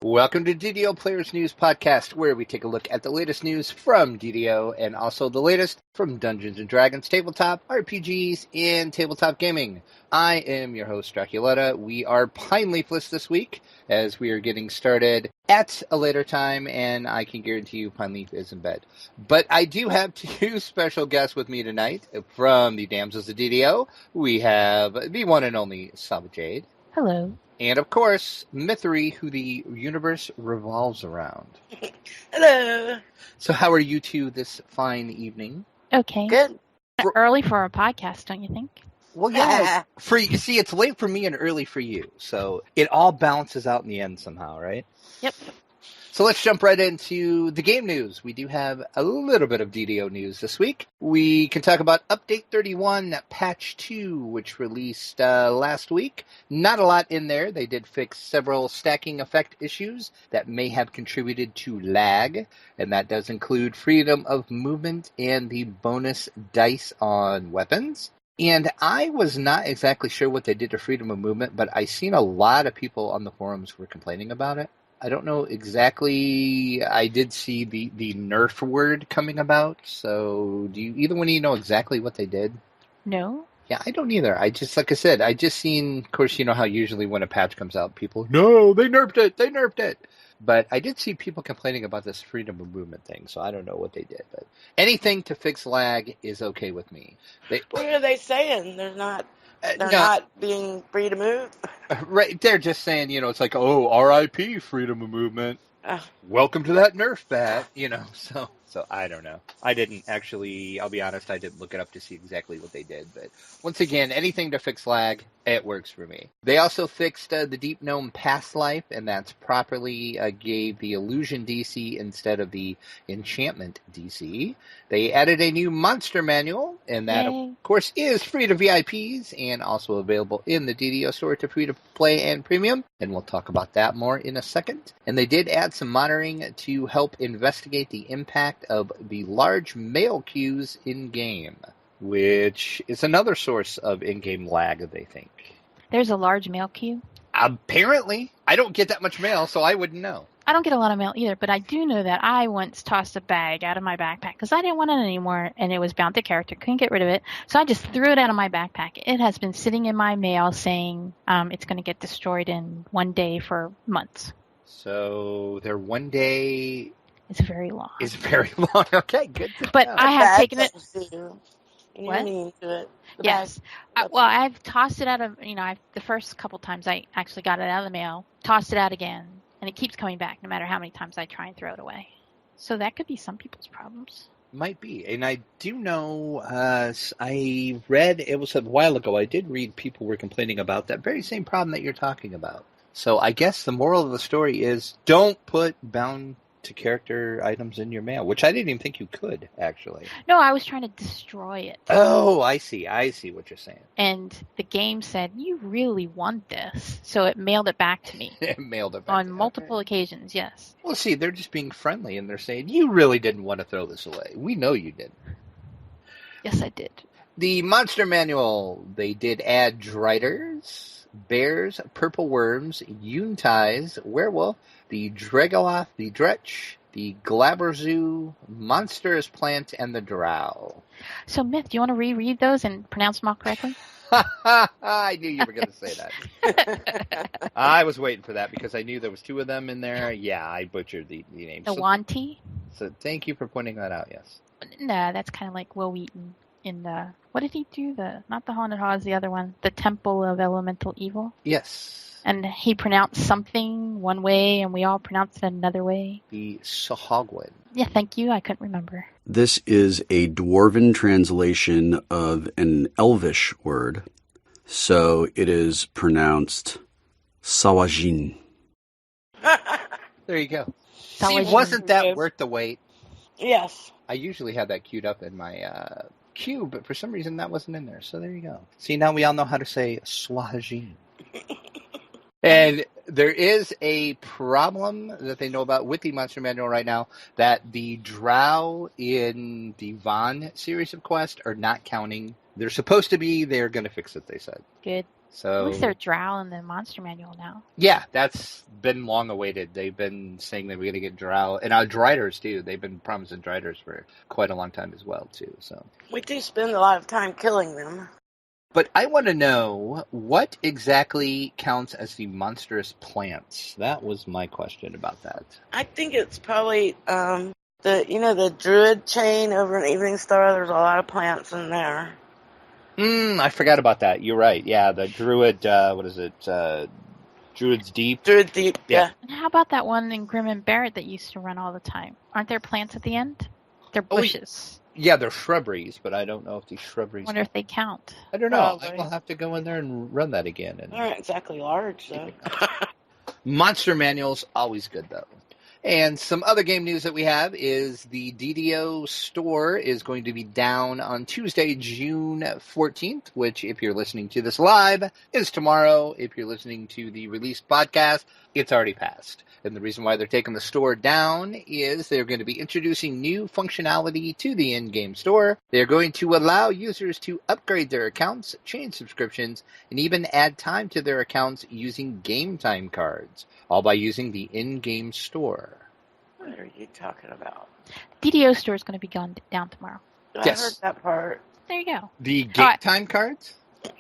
Welcome to DDO Players News Podcast, where we take a look at the latest news from DDO and also the latest from Dungeons & Dragons, tabletop, RPGs, and tabletop gaming. I am your host, Draculetta. We are Pine Leafless this week, as we are getting started at a later time, and I can guarantee you Pine Leaf is in bed. But I do have two special guests with me tonight. From the Damsels of DDO, we have the one and only Saba Jade. Hello. And, of course, Mythery, who the universe revolves around. Hello. So how are you two this fine evening? Okay. Good. Early for a podcast, don't you think? Well, yeah. You see, it's late for me and early for you. So it all balances out in the end somehow, right? Yep. So let's jump right into the game news. We do have a little bit of DDO news this week. We can talk about Update 31, Patch 2, which released last week. Not a lot in there. They did fix several stacking effect issues that may have contributed to lag, and that does include freedom of movement and the bonus dice on weapons. And I was not exactly sure what they did to freedom of movement, but I seen a lot of people on the forums were complaining about it. I don't know exactly. I did see the nerf word coming about. So do you either one of you know exactly what they did? No. Yeah, I don't either. I just, like I said, I just seen, of course, you know how usually when a patch comes out, people, no, they nerfed it. But I did see people complaining about this freedom of movement thing, so I don't know what they did. But anything to fix lag is okay with me. What are they saying? They're not being free to move? Right, they're just saying, it's like, oh, RIP freedom of movement. Welcome to that nerf bat, so I don't know. I didn't actually, I'll be honest, I didn't look it up to see exactly what they did. But once again, anything to fix lag, it works for me. They also fixed the Deep Gnome Past Life, and that's properly gave the Illusion DC instead of the Enchantment DC. They added a new monster manual, and that, Yay. of course, is free to VIPs and also available in the DDO store to free to play and premium. And we'll talk about that more in a second. And they did add some monitoring to help investigate the impact of the large mail queues in-game, which is another source of in-game lag, they think. There's a large mail queue? Apparently. I don't get that much mail, so I wouldn't know. I don't get a lot of mail either, but I do know that I once tossed a bag out of my backpack because I didn't want it anymore, and it was bound to character. Couldn't get rid of it, so I just threw it out of my backpack. It has been sitting in my mail saying it's going to get destroyed in 1 day for months. So their 1 day... It's very long. It's very long. Okay, good. But I have taken it... What? Mean to it. Yes. I've tossed it out of, the first couple times I actually got it out of the mail, tossed it out again, and it keeps coming back no matter how many times I try and throw it away. So that could be some people's problems. Might be. And I do know, I read, it was a while ago, I did read people were complaining about that very same problem that you're talking about. So I guess the moral of the story is don't put bound to character items in your mail, which I didn't even think you could, actually. No, I was trying to destroy it. Oh, I see what you're saying. And the game said, you really want this. So it mailed it back to me. It mailed it back on multiple occasions, yes. Well, see, they're just being friendly, and they're saying, you really didn't want to throw this away. We know you didn't. Yes, I did. The Monster Manual, they did add Driders, Bears, Purple Worms, Yuntais, Werewolf, the Dragoloth, the Dretch, the Glabrezu, Monstrous Plant, and the Drow. So, Myth, do you want to reread those and pronounce them all correctly? I knew you were going to say that. I was waiting for that because I knew there was two of them in there. Yeah, I butchered the names. The Wanti? So thank you for pointing that out, yes. No, that's kind of like Will Wheaton in the... What did he do? Not the Haunted Halls, the other one. The Temple of Elemental Evil? Yes. And he pronounced something one way, and we all pronounced it another way. The Sahagwin. Yeah, thank you. I couldn't remember. This is a Dwarven translation of an Elvish word, so it is pronounced Sawajin. There you go. Sawajin. See, wasn't that worth the wait? Yes. I usually have that queued up in my queue, but for some reason that wasn't in there. So there you go. See, now we all know how to say Swahajin. And there is a problem that they know about with the Monster Manual right now, that the Drow in the Vaughn series of quests are not counting. They're supposed to be. They're going to fix it, they said. Good. So At least they're drow in the monster manual now. yeah, that's been long awaited. They've been saying that we're going to get drow and driders too. They've been promising driders for quite a long time as well too. So we do spend a lot of time killing them. But I want to know what exactly counts as the monstrous plants. That was my question about that. I think it's probably the druid chain over in Evening Star. There's a lot of plants in there. I forgot about that. You're right. Yeah, the druid. What is it? Druid's Deep. Druid Deep. Yeah. And how about that one in Grim and Barrett that used to run all the time? Aren't there plants at the end? They're bushes. Yeah, they're shrubberies, but I don't know if these shrubberies. I wonder if they count. I don't know. Probably. I will have to go in there and run that again. They aren't exactly large, though. Monster manuals always good though. And some other game news that we have is the DDO store is going to be down on Tuesday, June 14th, which if you're listening to this live is tomorrow. If you're listening to the released podcast, it's already passed. And the reason why they're taking the store down is they're going to be introducing new functionality to the in-game store. They're going to allow users to upgrade their accounts, change subscriptions, and even add time to their accounts using game time cards, all by using the in-game store. What are you talking about? DDO store is going to be gone down tomorrow. Yes. I heard that part. There you go. The game time cards?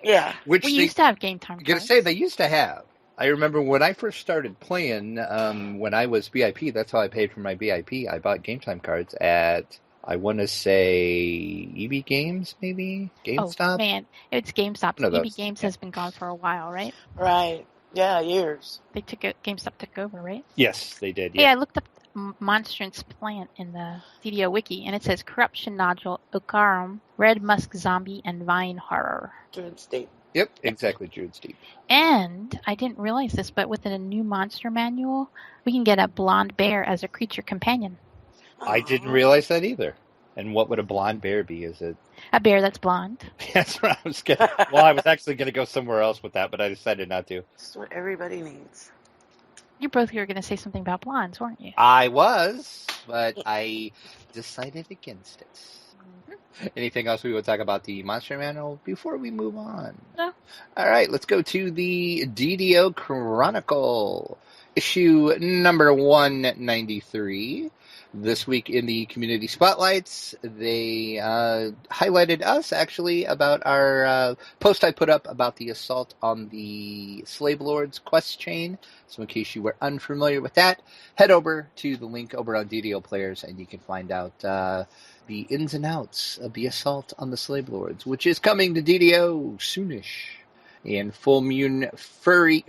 Yeah. Which We they, used to have game time I'm going to cards. say they used to have. I remember when I first started playing, when I was VIP, that's how I paid for my VIP. I bought game time cards at, I want to say, EB Games, maybe? GameStop? Oh, man. It's GameStop. One of EB those. Games has been gone for a while, right? Right. Yeah, years. They took it. GameStop took over, right? Yes, they did. Yeah, I looked up monstrance plant in the DDO wiki, and it says corruption nodule, Okarum, red musk zombie, and vine horror. Druid Deep. Yep, exactly, Druid's Deep. And I didn't realize this, but with a new monster manual, we can get a blonde bear as a creature companion. I didn't realize that either. And what would a blonde bear be? Is it? A bear that's blonde. That's what I was going to... Well, I was actually going to go somewhere else with that, but I decided not to. This is what everybody needs. You both were going to say something about blondes, weren't you? I was, but I decided against it. Anything else we would talk about the Monster Manual before we move on? No. All right, let's go to the DDO Chronicle, issue number 193. This week in the Community Spotlights, they highlighted us, actually, about our post I put up about the assault on the Slave Lords quest chain. So in case you were unfamiliar with that, head over to the link over on DDO Players, and you can find out the ins and outs of the assault on the Slave Lords, which is coming to DDO soonish. And Full Moon Fury...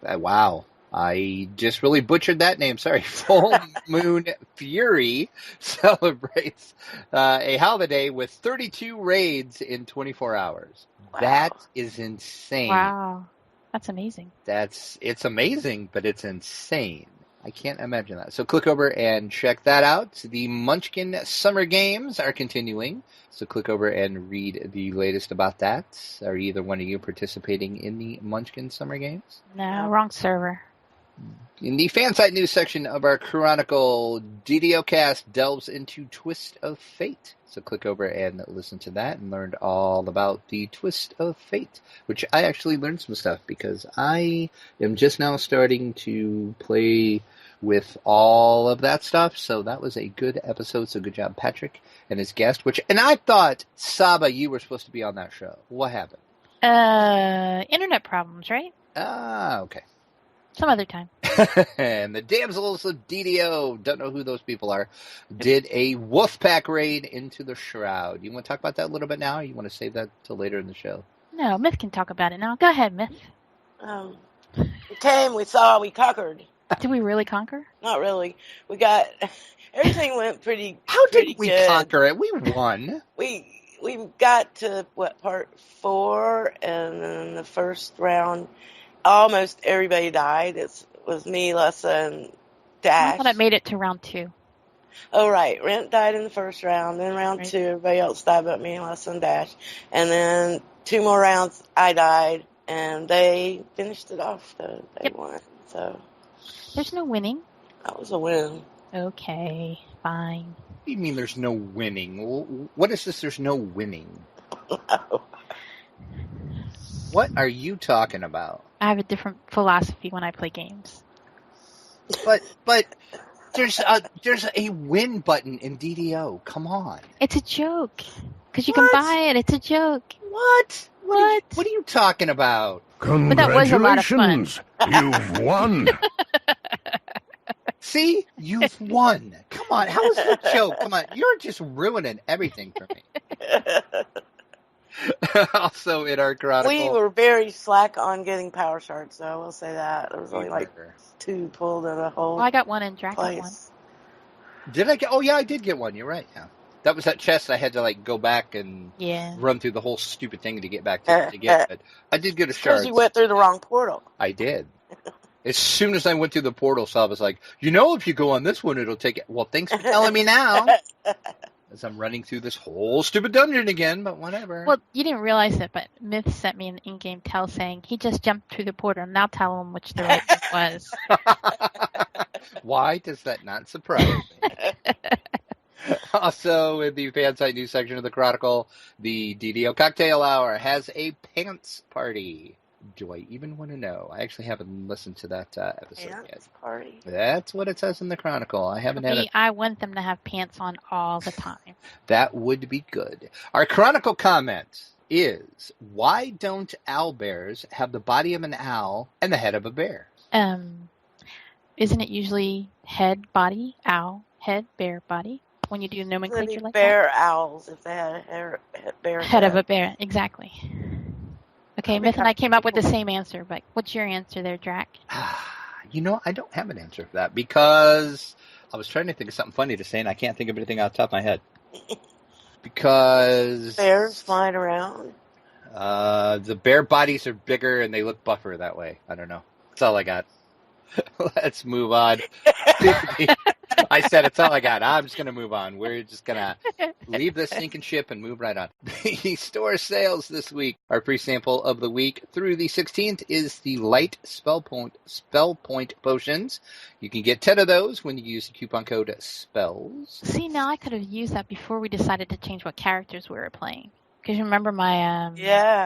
Wow. I just really butchered that name. Sorry. Full Moon Fury celebrates a holiday with 32 raids in 24 hours. Wow. That is insane. Wow. That's amazing. It's amazing, but it's insane. I can't imagine that. So click over and check that out. The Munchkin Summer Games are continuing. So click over and read the latest about that. Are either one of you participating in the Munchkin Summer Games? No, wrong server. In the fansite news section of our Chronicle, DDOcast delves into Twist of Fate. So click over and listen to that and learn all about the Twist of Fate, which I actually learned some stuff because I am just now starting to play with all of that stuff. So that was a good episode. So good job, Patrick and his guest. And I thought, Saba, you were supposed to be on that show. What happened? Internet problems, right? Ah, okay. Some other time. And the Damsels of DDO, don't know who those people are, did a Wolfpack raid into the Shroud. You want to talk about that a little bit now, or you want to save that till later in the show? No, Myth can talk about it now. Go ahead, Myth. We came, we saw, we conquered. Did we really conquer? Not really. We got... Everything went pretty How pretty did we good. conquer it? We won. We got to, part 4, and then the first round... Almost everybody died. It was me, Lessa, and Dash. I thought it made it to round 2. Oh, right. Rent died in the first round. Then round 2, everybody else died but me, Lessa, and Dash. And then 2 more rounds, I died. And they finished it off, though. They won. So There's no winning. that was a win. Okay, fine. What do you mean there's no winning? What is this there's no winning? What are you talking about? I have a different philosophy when I play games. But there's a win button in DDO. Come on. It's a joke. Because you can What? buy it. It's a joke. What? What? What are you talking about? But that was a lot of fun. You've won. See? You've won. Come on. How is it a joke? Come on. You're just ruining everything for me. Also in our chronicle. We were very slack on getting power shards, though. I will say that. There was only like 2 pulled in a whole Well, I got one and Drac got one. place. Did I get? Oh yeah, I did get one. You're right. Yeah, that was that chest. I had to like go back and Yeah. run through the whole stupid thing to get back to get. But I did get a shard. Because you went through the wrong portal. I did. As soon as I went through the portal, so I was like, if you go on this one, it'll take it. Well, thanks for telling me now. As I'm running through this whole stupid dungeon again, but whatever. Well, you didn't realize it, but Myth sent me an in-game tell saying he just jumped through the portal. Now tell him which the right one was. Why does that not surprise me? Also, in the fansite news section of the Chronicle, the DDO Cocktail Hour has a pants party. Do I even want to know? I actually haven't listened to that episode yet. Pants party. That's what it says in the Chronicle. I haven't had Me, I want them to have pants on all the time. That would be good. Our Chronicle comment is, why don't owlbears have the body of an owl and the head of a bear? Isn't it usually head, body, owl, head, bear, body? When you do nomenclature like bear owls if they had a bear head of a bear, exactly. Okay, Probably Myth and I came up with the same answer, but what's your answer there, Drac? I don't have an answer for that because I was trying to think of something funny to say and I can't think of anything off the top of my head. Because bears flying around. The bear bodies are bigger and they look buffer that way. I don't know. That's all I got. Let's move on. I said it's all I got. I'm just going to move on. We're just going to leave this sinking ship and move right on. The store sales this week. Our pre-sample of the week through the 16th is the Light Spell Point Potions. You can get 10 of those when you use the coupon code SPELLS. See, now I could have used that before we decided to change what characters we were playing. Because you remember my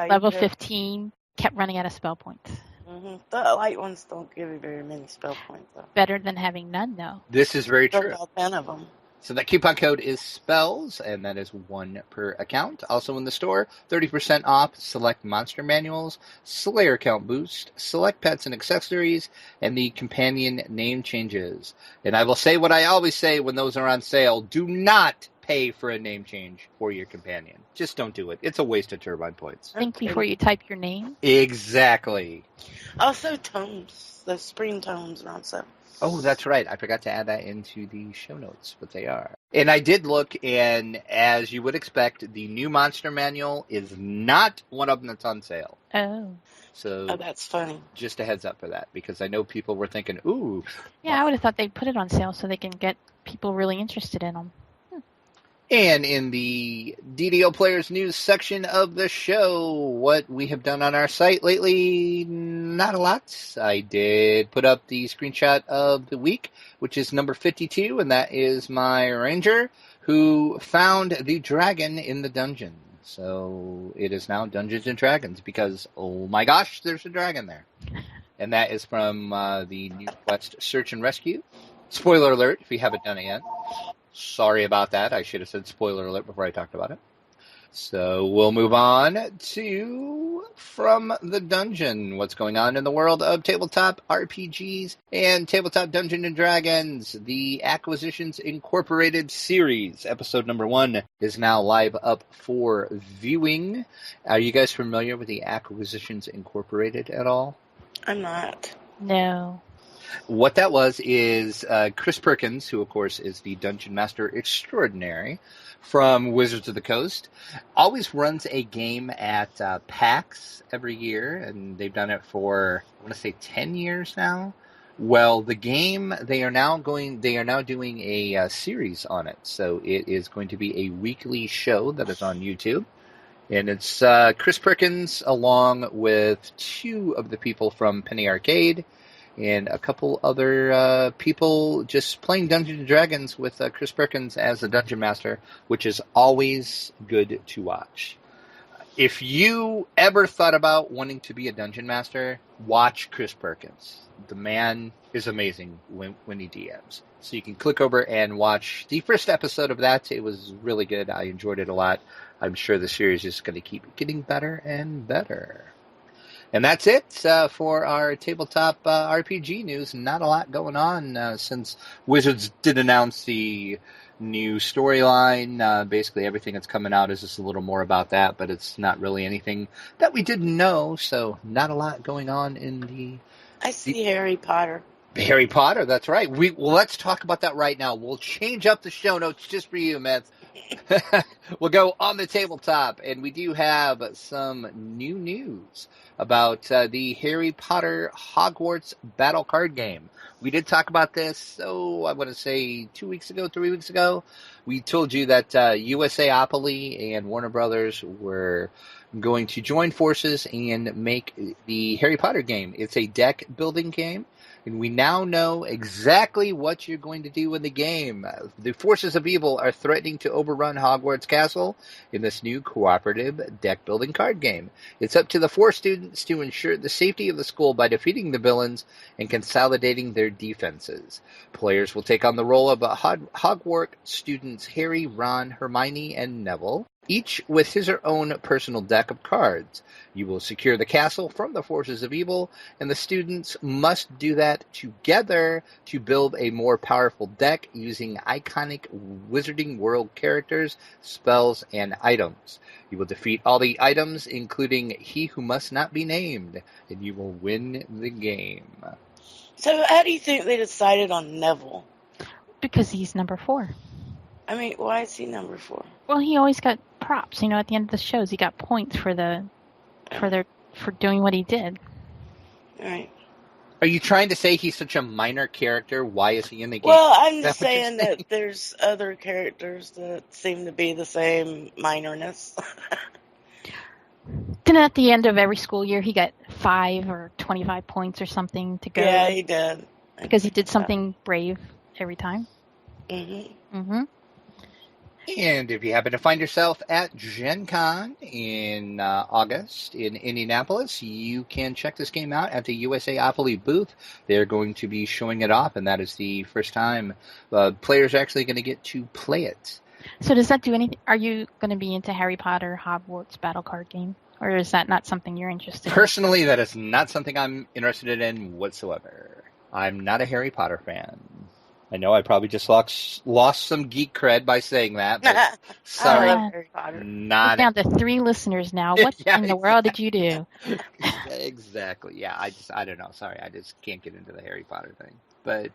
level 15 kept running out of spell points. Mm-hmm. The light ones don't give you very many spell points, though. Better than having none, though. This is very Still true. got 10 of them. So that coupon code is SPELLS, and that is 1 per account. Also in the store, 30% off select monster manuals, Slayer count boost, select pets and accessories, and the companion name changes. And I will say what I always say when those are on sale. Do not pay for a name change for your companion. Just don't do it. It's a waste of turbine points. Think before you type your name. Exactly. Also, tomes. The spring tomes are on sale. Oh, that's right. I forgot to add that into the show notes, but they are. And I did look, and as you would expect, the new Monster Manual is not one of them that's on sale. Oh. So that's funny. Just a heads up for that, because I know people were thinking, ooh. Yeah, I would have thought they'd put it on sale so they can get people really interested in them. And in the DDO Players News section of the show, what we have done on our site lately, not a lot. I did put up the screenshot of the week, which is number 52, and that is my ranger who found the dragon in the dungeon. So it is now Dungeons & Dragons because, oh my gosh, there's a dragon there. And that is from the New Quest Search and Rescue. Spoiler alert if you haven't done it yet. Sorry about that. I should have said spoiler alert before I talked about it. So we'll move on to From the Dungeon. What's going on in the world of tabletop RPGs and tabletop Dungeons & Dragons. The Acquisitions Incorporated series, episode number 1, is now live up for viewing. Are you guys familiar with the Acquisitions Incorporated at all? I'm not. No. What that was is Chris Perkins, who, of course, is the Dungeon Master Extraordinary from Wizards of the Coast, always runs a game at PAX every year, and they've done it for, I want to say, 10 years now. Well, the game, they are now doing a series on it, so it is going to be a weekly show that is on YouTube. And it's Chris Perkins along with 2 of the people from Penny Arcade, and a couple other people just playing Dungeons & Dragons with Chris Perkins as the Dungeon Master, which is always good to watch. If you ever thought about wanting to be a dungeon master, watch Chris Perkins. The man is amazing when he DMs. So you can click over and watch the first episode of that. It was really good. I enjoyed it a lot. I'm sure the series is going to keep getting better and better. And that's it for our tabletop RPG news. Not a lot going on since Wizards did announce the new storyline. Basically, everything that's coming out is just a little more about that, but it's not really anything that we didn't know. So not a lot going on in I see Harry Potter. Harry Potter, that's right. Let's talk about that right now. We'll change up the show notes just for you, Mets. We'll go on the tabletop, and we do have some new news about the Harry Potter Hogwarts battle card game. We did talk about this, I want to say 3 weeks ago. We told you that USAopoly and Warner Brothers were going to join forces and make the Harry Potter game. It's a deck building game. And we now know exactly what you're going to do in the game. The forces of evil are threatening to overrun Hogwarts Castle in this new cooperative deck-building card game. It's up to the 4 students to ensure the safety of the school by defeating the villains and consolidating their defenses. Players will take on the role of Hogwarts students Harry, Ron, Hermione, and Neville, each with his or own personal deck of cards. You will secure the castle from the forces of evil, and the students must do that together to build a more powerful deck using iconic Wizarding World characters, spells, and items. You will defeat all the items, including He Who Must Not Be Named, and you will win the game. So how do you think they decided on Neville? Because he's number 4. I mean, why is he number 4? Well, he always got props. At the end of the shows, he got points for doing what he did. All right. Are you trying to say he's such a minor character? Why is he in the game? Well, I'm just saying that there's other characters that seem to be the same minorness. Then at the end of every school year, he got 5 or 25 points or something to go. Yeah, he did. Because he did something brave every time. Mm-hmm. Mm-hmm. And if you happen to find yourself at Gen Con in August in Indianapolis, you can check this game out at the USAopoly booth. They're going to be showing it off, and that is the first time players are actually going to get to play it. So does that do anything? Are you going to be into Harry Potter Hogwarts battle card game? Or is that not something you're interested in? Personally, that is not something I'm interested in whatsoever. I'm not a Harry Potter fan. I know I probably just lost some geek cred by saying that, but sorry. I love Harry Potter. We're down to 3 listeners now. What in the world did you do? Exactly. Yeah, I don't know. Sorry, I just can't get into the Harry Potter thing. But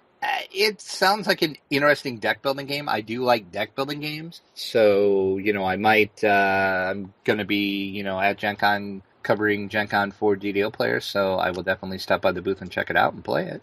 it sounds like an interesting deck building game. I do like deck building games, so I might. I'm gonna be at Gen Con covering Gen Con for DDO players, so I will definitely stop by the booth and check it out and play it.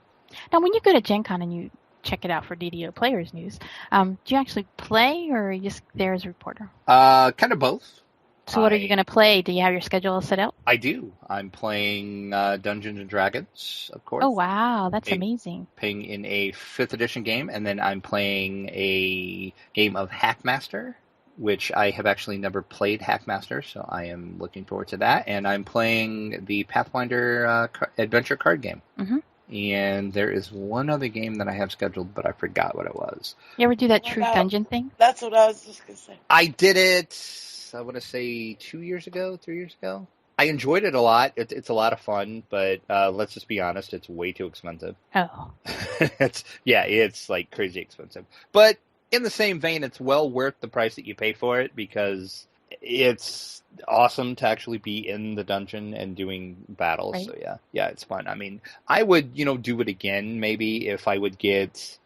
Now, when you go to Gen Con and you check it out for DDO Players News, do you actually play, or are you just there as a reporter? Kind of both. So what are you going to play? Do you have your schedule set out? I do. I'm playing Dungeons & Dragons, of course. Oh, wow. That's amazing. Playing in a 5th edition game, and then I'm playing a game of Hackmaster, which I have actually never played Hackmaster, so I am looking forward to that. And I'm playing the Pathfinder adventure card game. Mm-hmm. And there is one other game that I have scheduled, but I forgot what it was. You ever do that True Dungeon thing? That's what I was just going to say. I did it, I want to say 2 years ago, 3 years ago. I enjoyed it a lot. It's a lot of fun, but let's just be honest, it's way too expensive. Oh. It's like crazy expensive. But in the same vein, it's well worth the price that you pay for it because it's awesome to actually be in the dungeon and doing battles. Right. So yeah, it's fun. I mean, I would, do it again maybe if I would get.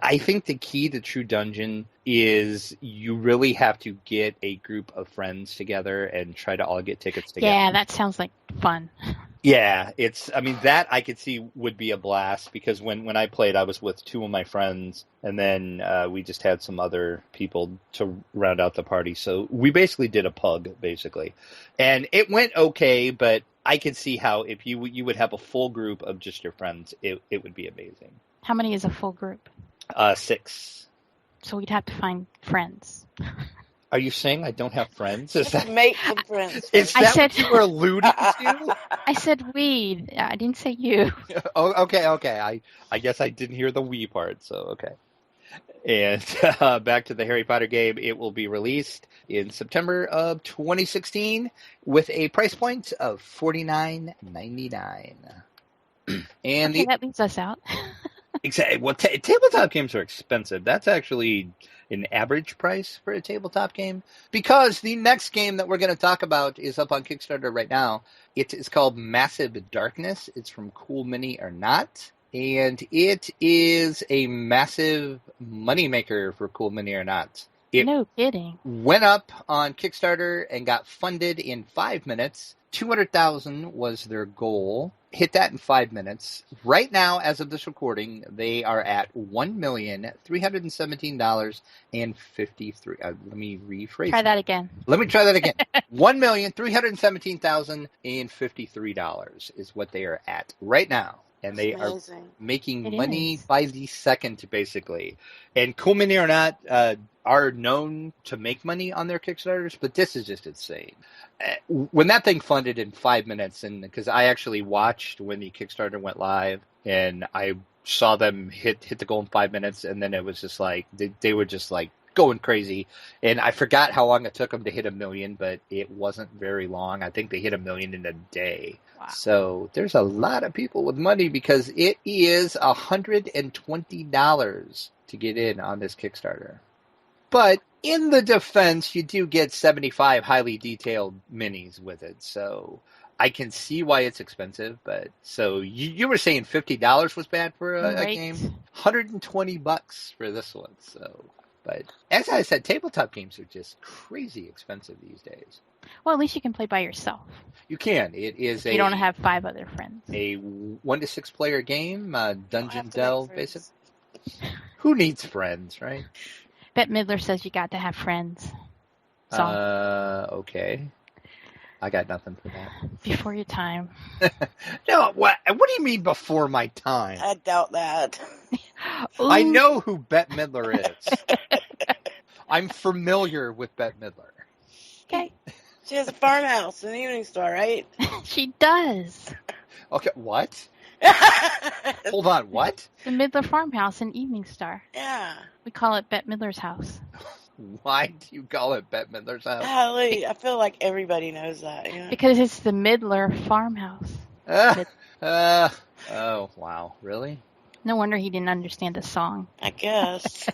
I think the key to True Dungeon is you really have to get a group of friends together and try to all get tickets together. Yeah, that sounds like fun. Yeah, that I could see would be a blast because when I played, I was with 2 of my friends, and then we just had some other people to round out the party. So we basically did a pug, basically. And it went okay, but I could see how if you would have a full group of just your friends, it would be amazing. How many is a full group? 6. So we'd have to find friends. Are you saying I don't have friends? Is Just that, make some friends. is first. I that said- what you were alluding to? I said we. I didn't say you. Oh, okay. I guess I didn't hear the we part, so okay. And back to the Harry Potter game, it will be released in September of 2016 with a price point of $49.99. And Okay, that leaves us out. exactly, well, tabletop games are expensive. That's actually an average price for a tabletop game, because the next game that we're going to talk about is up on Kickstarter right now. It is called Massive Darkness. It's from Cool Mini or Not, and it is a massive moneymaker for Cool Mini or Not. It No kidding. went up on Kickstarter and got funded in 5 minutes. 200,000 was their goal. Hit that in 5 minutes. Right now, as of this recording, they are at $1,317,053. Let me rephrase. Try that again. Let me try that again. $1,317,053 is what they are at right now, and they are Amazing. making It money is. by the second, basically. And Cool Mini or Not are known to make money on their Kickstarters, but this is just insane. When that thing funded in 5 minutes, and because I actually watched when the Kickstarter went live, and I saw them hit the goal in 5 minutes, and then it was just like they were just like going crazy. And I forgot how long it took them to hit 1 million, but it wasn't very long. I think they hit 1 million in a day. Wow. So there's a lot of people with money, because it is $120 to get in on this Kickstarter. But in the defense, you do get 75 highly detailed minis with it. So I can see why it's expensive. But so you were saying $50 was bad for a Right. game? $120 for this one. So, but as I said, tabletop games are just crazy expensive these days. Well, at least you can play by yourself. You can. It is You don't have 5 other friends. a 1 to 6 player game, Don't dungeon have to make delve, friends. basically. Who needs friends, right? Bette Midler says you got to have friends. So Okay. I got nothing for that. before your time. No, what do you mean before my time? I doubt that. I Ooh. know who Bette Midler is. I'm familiar with Bette Midler. Okay. She has a farmhouse in Evening Star, right? She does. Okay, what? Hold on, what? The Midler Farmhouse in Evening Star. Yeah. We call it Bette Midler's house. Why do you call it Bette Midler's house? Golly, I feel like everybody knows that. You know? Because it's the Midler Farmhouse. Oh, wow. Really? No wonder he didn't understand the song. I guess.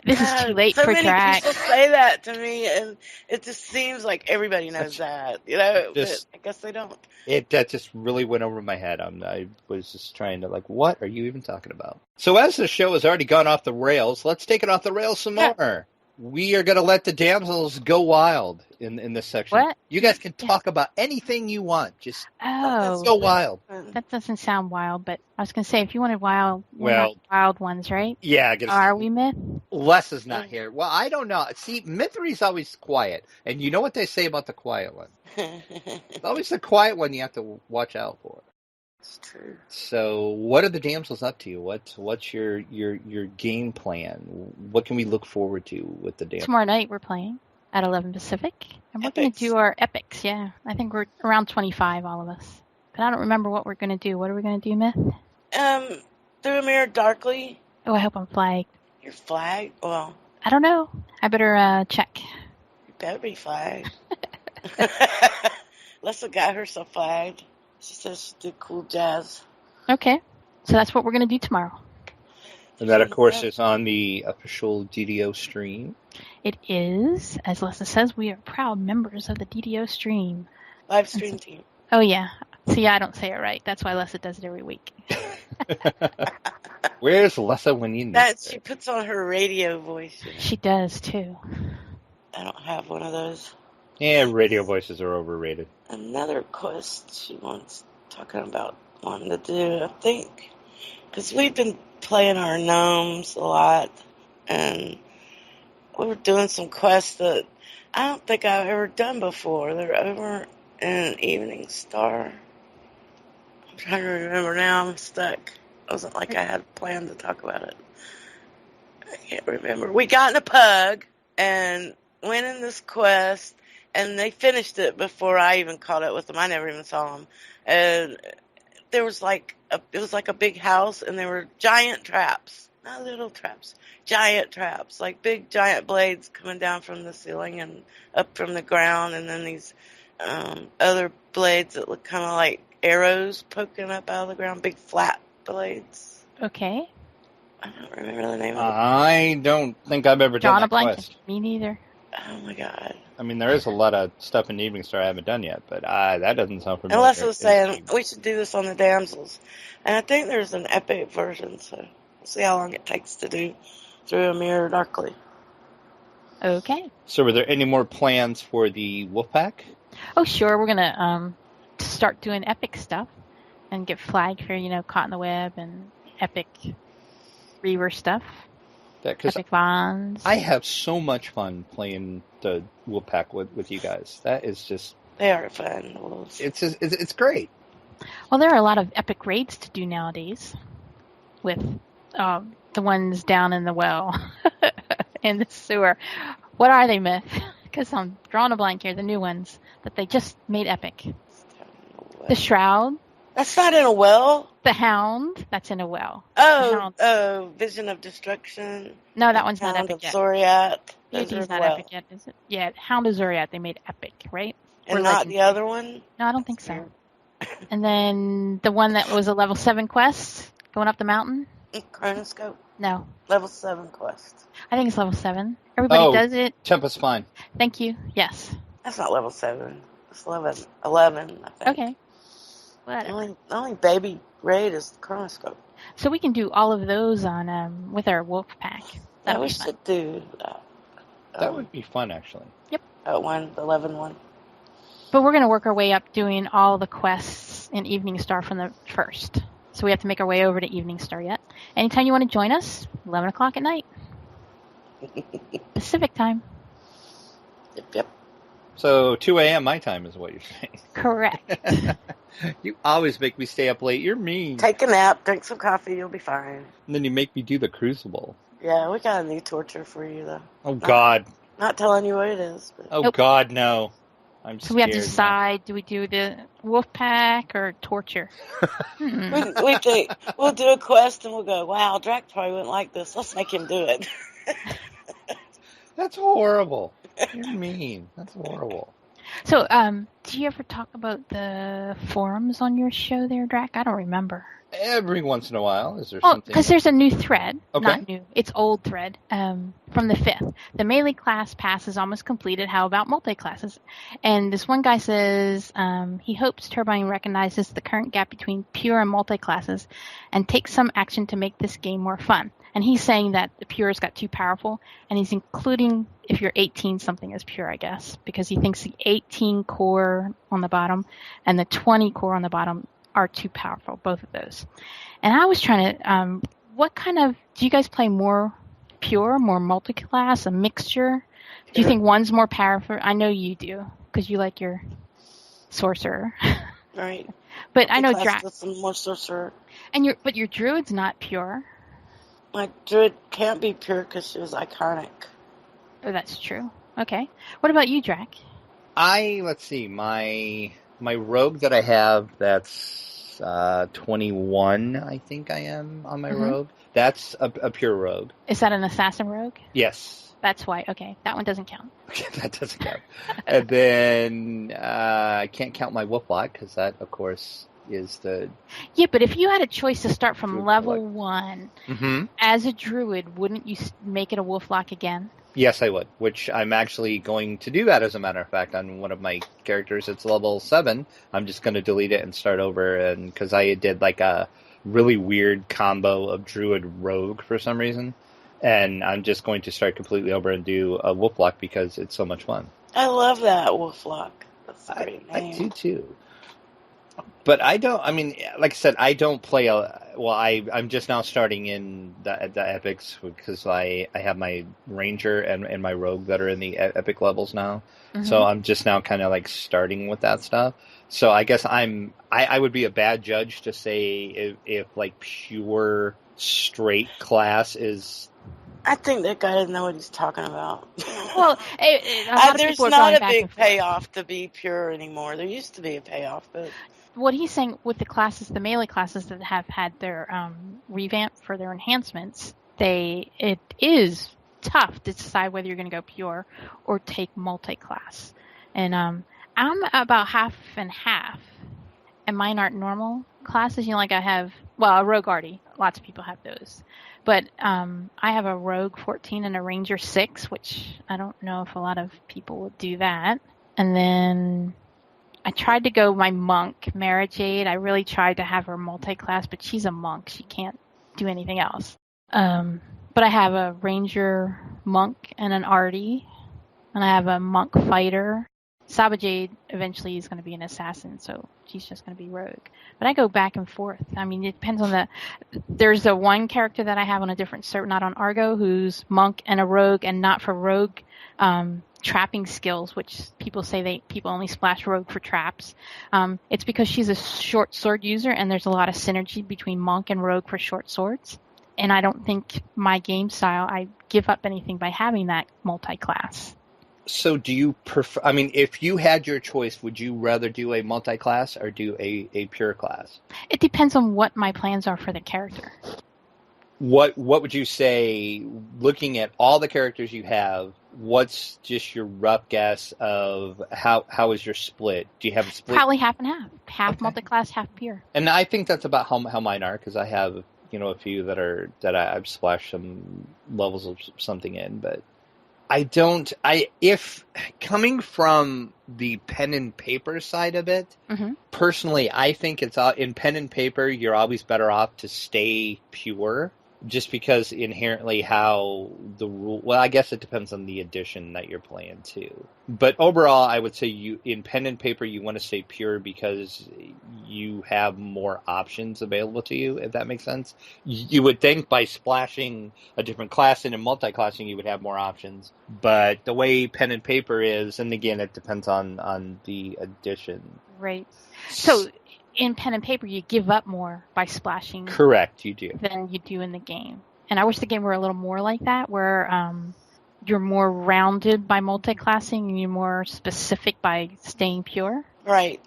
This is too late so for many Drax. people say that to me, and it just seems like everybody knows that. You know, Just- but I guess they don't. That just really went over my head. I was just trying to, like, what are you even talking about? So as the show has already gone off the rails, let's take it off the rails some more. We are going to let the damsels go wild in this section. What? You guys can talk about anything you want. Just Oh, go wild. that doesn't sound wild, but I was going to say, if you wanted wild, we're Well- not wild ones, right? Yeah, I guess Are we, Myth? Les is not here. Well, I don't know. See, Mithery's always quiet. And you know what they say about the quiet one? It's always the quiet one you have to watch out for. It's true. So, what are the damsels up to? What's your game plan? What can we look forward to with the damsels? Tomorrow night we're playing at 11 Pacific. And we're going Epics. to do our epics, yeah. I think we're around 25, all of us. But I don't remember what we're going to do. What are we going to do, Myth? Through a mirror darkly, Oh, I hope I'm flagged. your flag. Well, I don't know. I better check. you better be flagged. Lessa got herself flagged. She says she did cool jazz. Okay. So that's what we're going to do tomorrow. And that, of course, is on the official DDO stream. It is, as Lessa says, we are proud members of the DDO stream. Live stream team. Oh, yeah. See, I don't say it right. That's why Lessa does it every week. Where's Lessa when you need That her? she puts on her radio voice. You know. She does, too. I don't have one of those. Yeah, radio voices are overrated. Another quest she wants talking about wanting to do, I think. Because we've been playing our gnomes a lot. And we were doing some quests that I don't think I've ever done before. They're over in Evening Star. I'm trying to remember now. I'm stuck. It wasn't like I had planned to talk about it. I can't remember. We got in a pug. and went in this quest, and they finished it before I even caught up with them. I never even saw them. And there was it was like a big house, and there were giant traps. Not little traps. Giant traps. Like big giant blades coming down from the ceiling and up from the ground, and then these other blades that look kind of like arrows poking up out of the ground. Big flat blades. Okay. I don't remember the name of it. I don't think I've ever done Drawing a that blank. quest. Me neither. Oh my god. I mean, there is a lot of stuff in Evening Star I haven't done yet, but that doesn't sound familiar. Unless was saying we should do this on the damsels. And I think there's an epic version, so we'll see how long it takes to do through a mirror darkly. Okay. So were there any more plans for the Wolfpack? Oh, sure. We're gonna start doing epic stuff and get flagged for Caught in the Web and epic Reaver stuff. Because Epic Bonds. I have so much fun playing the Wolfpack with you guys. That is just... They are fun. It's great. Well, there are a lot of epic raids to do nowadays with the ones down in the well in the sewer. What are they, Myth? Because I'm drawing a blank here. The new ones that they just made epic. The Shroud. That's not in a well. The Hound. That's in a well. Hound. Oh, Vision of Destruction. No, that one's not Hound epic of yet. Zoriat. Beauty's not epic yet, is it? Yeah, Hound of Zoriat they made epic, right? And Or not Legend. the other one? No, I don't think so. And then the one that was a level 7 quest, going up the mountain? Chronoscope. No. Level 7 quest. I think it's level 7. Everybody does it. Tempest Spine. Thank you. Yes. That's not level 7. It's level 11, I think. Okay. Whatever. The only baby raid is the Chronoscope. So we can do all of those on with our wolf pack. That'll we be fun. should do that. That would be fun, actually. The 11 one. But we're going to work our way up doing all the quests in Evening Star from the first. So we have to make our way over to Evening Star yet. Anytime you want to join us, 11 o'clock at night. Pacific time. Yep. So 2 a.m. my time is what you're saying. Correct. You always make me stay up late. You're mean. Take a nap, drink some coffee, you'll be fine. And then you make me do the Crucible. Yeah, we got a new torture for you, though. Oh, God. Not telling you what it is. But Oh, Nope. God, no. I'm So scared we have to now. decide, do we do the wolf pack or torture? we think we'll do a quest and we'll go, wow, Drac probably wouldn't like this. Let's make him do it. That's horrible. You're mean. That's horrible. So, do you ever talk about the forums on your show there, Drac? I don't remember. Every once in a while, is there Oh, something? because there's a new thread. Okay. Not new. It's old thread from the 5th. The melee class pass is almost completed. How about multi-classes? And this one guy says he hopes Turbine recognizes the current gap between pure and multi-classes and takes some action to make this game more fun. And he's saying that the pures got too powerful, and he's including if you're 18 something as pure, I guess, because he thinks the 18 core on the bottom and the 20 core on the bottom are too powerful, both of those. And I was trying to, what kind of, do you guys play more pure, more multi-class, a mixture? Do you think one's more powerful? I know you do, because you like your sorcerer. Right. But I know Drac. Drac, Some more sorcerer. and your druid's not pure. My druid can't be pure because she was iconic. Oh, that's true. Okay. What about you, Drac? Let's see, my rogue that I have, that's 21, I think I am on my rogue. That's a pure rogue. Is that an assassin rogue? Yes. That's why. Okay, that one doesn't count. That doesn't count. And then I can't count my wolflock because that, of course, is the... Yeah, but if you had a choice to start from Druid level blood. 1 Mm-hmm. as a druid, wouldn't you make it a wolflock again? Yes, I would, which I'm actually going to do that, as a matter of fact, on one of my characters. It's level 7. I'm just going to delete it and start over, and because I did like a really weird combo of druid rogue for some reason, and I'm just going to start completely over and do a wolflock because it's so much fun. I love that wolflock. That's a great I name. do too. But I don't, I mean, like I said, I don't play, I'm just now starting in the epics because I have my ranger and my rogue that are in the epic levels now. Mm-hmm. So I'm just now kind of like starting with that stuff. So I guess I would be a bad judge to say if like pure straight class is I think that guy doesn't know what he's talking about. Well, a lot of There's people are not going a back big and forth. payoff to be pure anymore. There used to be a payoff, but What he's saying with the classes, the melee classes that have had their revamp for their enhancements, it is tough to decide whether you're going to go pure or take multi-class. And I'm about half and half, and mine aren't normal classes. You know, like I have, a Rogue Artie. Lots of people have those. But I have a Rogue 14 and a Ranger 6, which I don't know if a lot of people would do that. And then I tried to go my monk, Mara Jade. I really tried to have her multi-class, but she's a monk. She can't do anything else. But I have a Ranger monk and an Artie, and I have a monk fighter. Saba Jade eventually is going to be an assassin, so she's just going to be rogue. But I go back and forth. I mean, it depends on there's a one character that I have on a different server, not on Argo, who's monk and a rogue, and not for rogue trapping skills, which people say people only splash rogue for traps. It's because she's a short sword user, and there's a lot of synergy between monk and rogue for short swords. And I don't think my game style, I give up anything by having that multi-class. So do you prefer, I mean, if you had your choice, would you rather do a multi-class or do a pure class? It depends on what my plans are for the character. What would you say, looking at all the characters you have, what's just your rough guess of how is your split? Do you have a split? Probably half and half. Half multi-class, half pure. And I think that's about how mine are, because I have, a few that I've splashed some levels of something in, but if coming from the pen and paper side of it, personally, I think it's in pen and paper, you're always better off to stay pure, just because inherently how the rule, well, I guess it depends on the edition that you're playing too. But overall, I would say in pen and paper, you want to stay pure because you have more options available to you, if that makes sense. You would think by splashing a different class in and multi-classing, you would have more options. But the way pen and paper is, and again, it depends on the edition. Right. So in pen and paper, you give up more by splashing. Correct, you do. Than you do in the game. And I wish the game were a little more like that, where you're more rounded by multi-classing and you're more specific by staying pure. Right.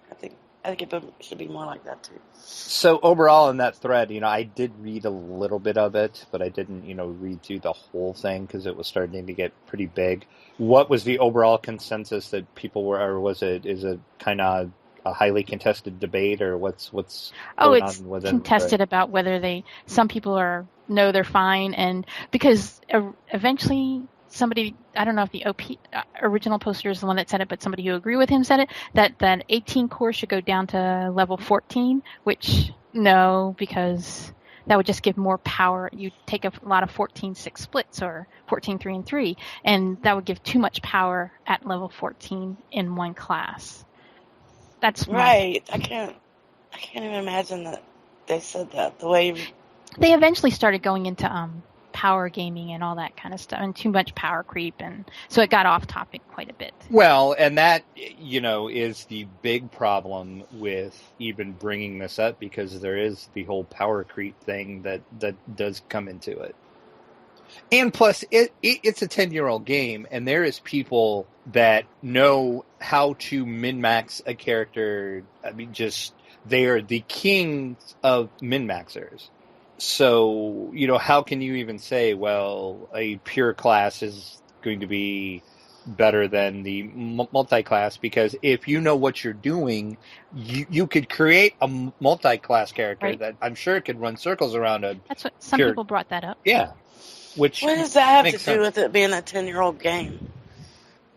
I think it should be more like that too. So overall in that thread, I did read a little bit of it, but I didn't, read through the whole thing because it was starting to get pretty big. What was the overall consensus that people were, or is it kind of a highly contested debate, or what's going it's on with it? Contested about whether some people know they're fine, and because eventually somebody, I don't know if the OP original poster is the one that said it, but somebody who agreed with him said it, that 18 core should go down to level 14, which no, because that would just give more power. You take a lot of 14-6 splits or 14-3 and 3, and that would give too much power at level 14 in one class. That's right. I can't even imagine that they said that the way they eventually started going into power gaming and all that kind of stuff, and too much power creep, and so it got off topic quite a bit. Well, and that is the big problem with even bringing this up, because there is the whole power creep thing that does come into it. And plus, it's a 10-year-old game, and there is people that know how to min-max a character. I mean, they are the kings of min-maxers. So, how can you even say, well, a pure class is going to be better than the multi-class? Because if you know what you're doing, you could create a multi-class character that I'm sure could run circles around a That's what some people brought that up. Yeah. What does that have to do with it being a 10-year-old game?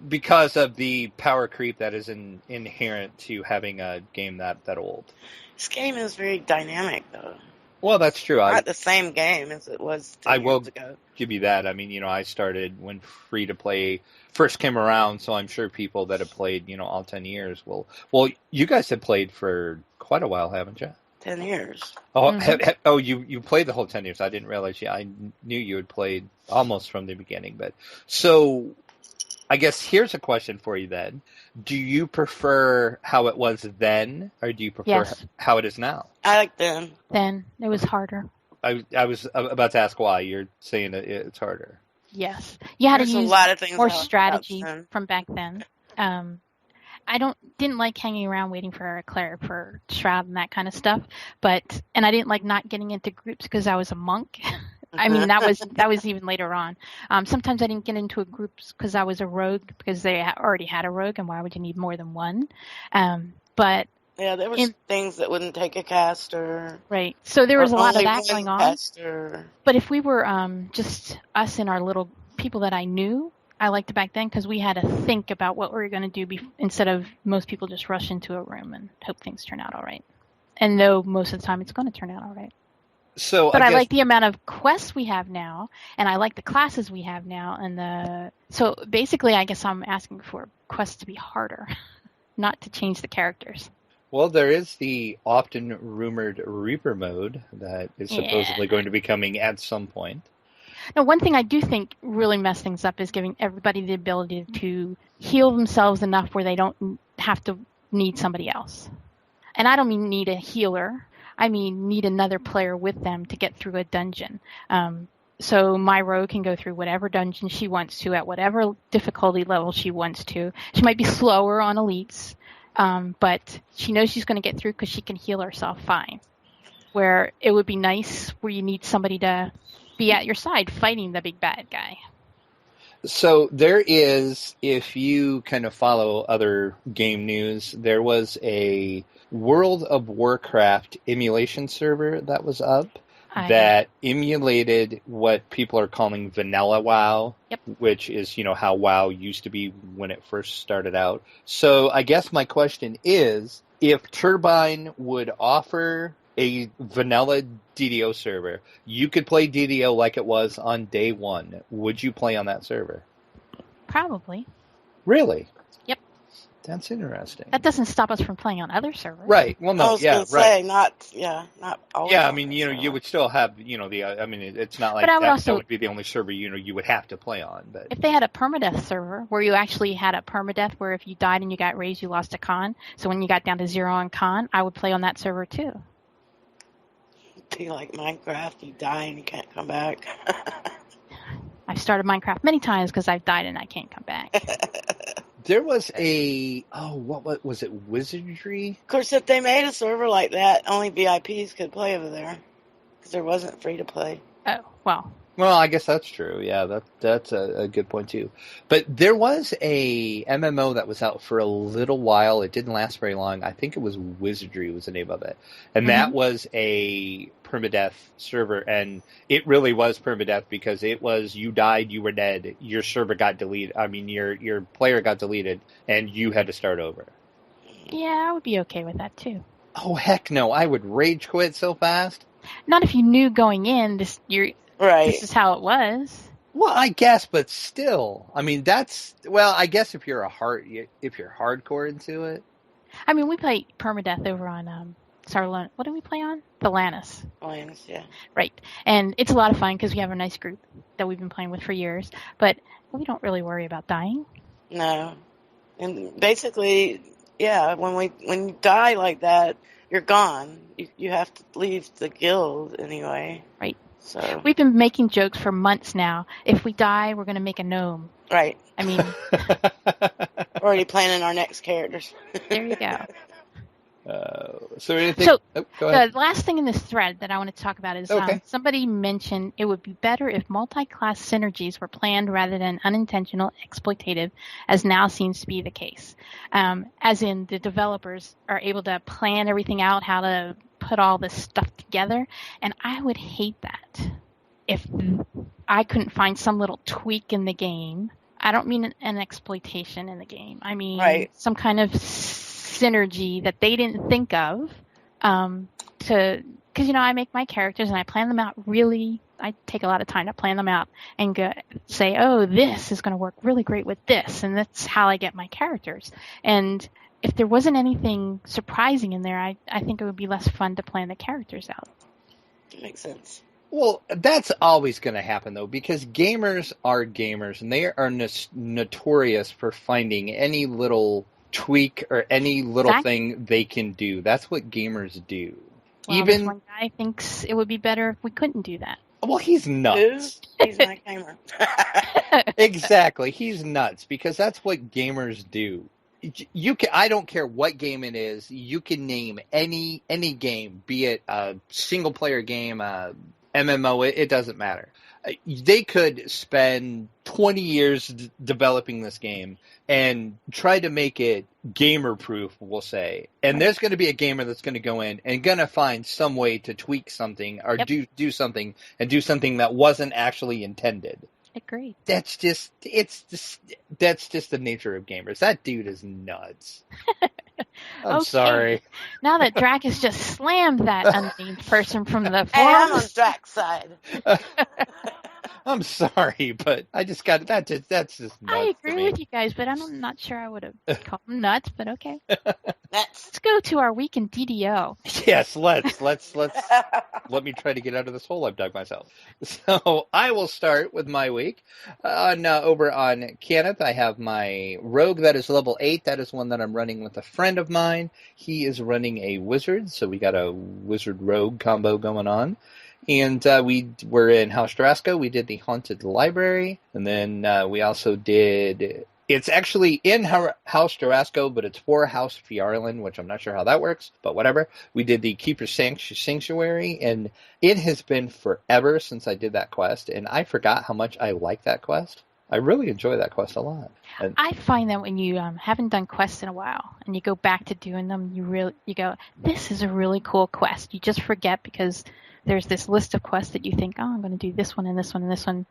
Because of the power creep that is inherent to having a game that old. This game is very dynamic, though. Well, that's true. Not the same game as it was 10 years ago. I will give you that. I mean, I started when free-to-play first came around, so I'm sure people that have played, all 10 years will... Well, you guys have played for quite a while, haven't you? 10 years. Oh, you played the whole 10 years. I didn't realize. I knew you had played almost from the beginning. But so I guess here's a question for you then. Do you prefer how it was then, or do you prefer how it is now? I like then. Then. It was harder. I was about to ask why. You're saying that it's harder. Yes. You had There's to a use lot of things more I like strategy about Sin. from back then. I didn't like hanging around waiting for Claire for Shroud and that kind of stuff, and I didn't like not getting into groups because I was a monk. I mean, that was even later on. Sometimes I didn't get into a group because I was a rogue because they already had a rogue, and why would you need more than one? But Yeah, there was things that wouldn't take a caster. right, so there was a lot of only that one going on. caster. But if we were just us and our little people that I knew, I liked it back then because we had to think about what we were going to do instead of most people just rush into a room and hope things turn out all right. And know most of the time it's going to turn out all right. But I like the amount of quests we have now, and I like the classes we have now. So basically, I guess I'm asking for quests to be harder, not to change the characters. Well, there is the often rumored Reaper mode that is supposedly going to be coming at some point. Now, one thing I do think really messed things up is giving everybody the ability to heal themselves enough where they don't have to need somebody else. And I don't mean need a healer. I mean need another player with them to get through a dungeon. So my rogue can go through whatever dungeon she wants to at whatever difficulty level she wants to. She might be slower on elites, but she knows she's going to get through because she can heal herself fine. Where it would be nice where you need somebody to be at your side fighting the big bad guy. So there is, if you kind of follow other game news, there was a World of Warcraft emulation server that was up that emulated what people are calling vanilla WoW, which is, how WoW used to be when it first started out. So I guess my question is, if Turbine would offer a vanilla DDO server, you could play DDO like it was on day one. Would you play on that server? Probably. Really? Yep. That's interesting. That doesn't stop us from playing on other servers. Right. Well, no. I was gonna say, not always. Yeah, I mean, you would still have, it's not like that would be the only server, you would have to play on. But if they had a permadeath server where you actually had a permadeath where if you died and you got raised, you lost a con. So when you got down to 0 on con, I would play on that server too. Do you like Minecraft? You die and you can't come back. I've started Minecraft many times because I've died and I can't come back. There was what was it, Wizardry? Of course, if they made a server like that, only VIPs could play over there because there wasn't free to play. Oh, well. Well, I guess that's true. Yeah, that's a good point too. But there was a MMO that was out for a little while. It didn't last very long. I think it was Wizardry was the name of it. And that was a permadeath server, and it really was permadeath because it was you died, you were dead, your server got deleted. I mean, your player got deleted, and you had to start over. Yeah, I would be okay with that too. Oh heck no! I would rage quit so fast. Not if you knew going in this is how it was. Well, I guess, but still, I mean, I guess if you're hardcore into it. I mean, we play permadeath over on Sarlona. What do we play on? Thelanis. Thelanis, yeah. Right, and it's a lot of fun because we have a nice group that we've been playing with for years. But we don't really worry about dying. No, and basically, yeah, when you die like that, you're gone. You have to leave the guild anyway. Right. So we've been making jokes for months now. If we die, we're going to make a gnome. Right. I mean, already planning our next characters. There you go. So anything? So go ahead. The last thing in this thread that I want to talk about is somebody mentioned it would be better if multi-class synergies were planned rather than unintentional exploitative, as now seems to be the case. As in the developers are able to plan everything out, how to put all this stuff together, and I would hate that if I couldn't find some little tweak in the game. I don't mean an exploitation in the game. I mean some kind of synergy that they didn't think of because I make my characters and I plan them out really. I take a lot of time to plan them out and say, oh, this is going to work really great with this, and that's how I get my characters. And if there wasn't anything surprising in there, I think it would be less fun to plan the characters out. Makes sense. Well, that's always going to happen, though, because gamers are gamers, and they are notorious for finding any little tweak or any little thing they can do. That's what gamers do. Well, this one guy thinks it would be better if we couldn't do that. Well, he's nuts. He's my gamer. Exactly. He's nuts because that's what gamers do. I don't care what game it is. You can name any game, be it a single player game, a MMO, it doesn't matter. They could spend 20 years developing this game and try to make it gamer proof, we'll say. And there's going to be a gamer that's going to go in and going to find some way to tweak something or do something and do something that wasn't actually intended. Agreed. That's just the nature of gamers. That dude is nuts. I'm sorry. Now that Drac has just slammed that unnamed person from the Hey, I'm on forums. Drac's side. I'm sorry, but I just got that's just nuts. I to agree me. with you guys, but I'm not sure I would have called them nuts, but okay. That's Let's go to our week in DDO. Yes, let's let me try to get out of this hole I've dug myself. So I will start with my week. Over on Kenneth, I have my rogue that is level 8. That is one that I'm running with a friend of mine. He is running a wizard, so we got a wizard rogue combo going on. And we were in House Tarasco. We did the Haunted Library, and then we also did. It's actually in House Tarasco, but it's for House Fjarlin, which I'm not sure how that works, but whatever. We did the Keeper's Sanctuary, and it has been forever since I did that quest, and I forgot how much I like that quest. I really enjoy that quest a lot. And I find that when you haven't done quests in a while and you go back to doing them, you go, this is a really cool quest. You just forget because there's this list of quests that you think, oh, I'm going to do this one and this one and this one,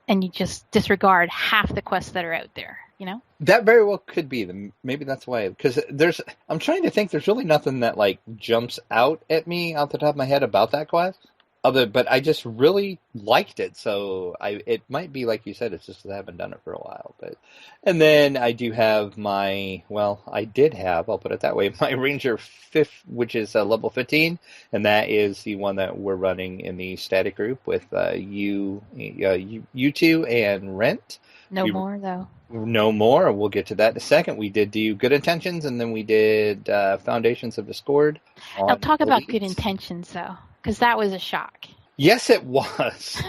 and you just disregard half the quests that are out there, you know? that very well could be. Maybe that's why. Because I'm trying to think, there's really nothing that, like, jumps out at me off the top of my head about that quest. But I just really liked it, so it might be like you said. It's just that I haven't done it for a while. And then I do have I'll put it that way, my Ranger 5th, which is level 15, and that is the one that we're running in the static group with you two and Rent. No more, though. No more. We'll get to that in a second. We did do Good Intentions, and then we did Foundations of Discord. Now talk about good intentions, though. Because that was a shock. Yes, it was.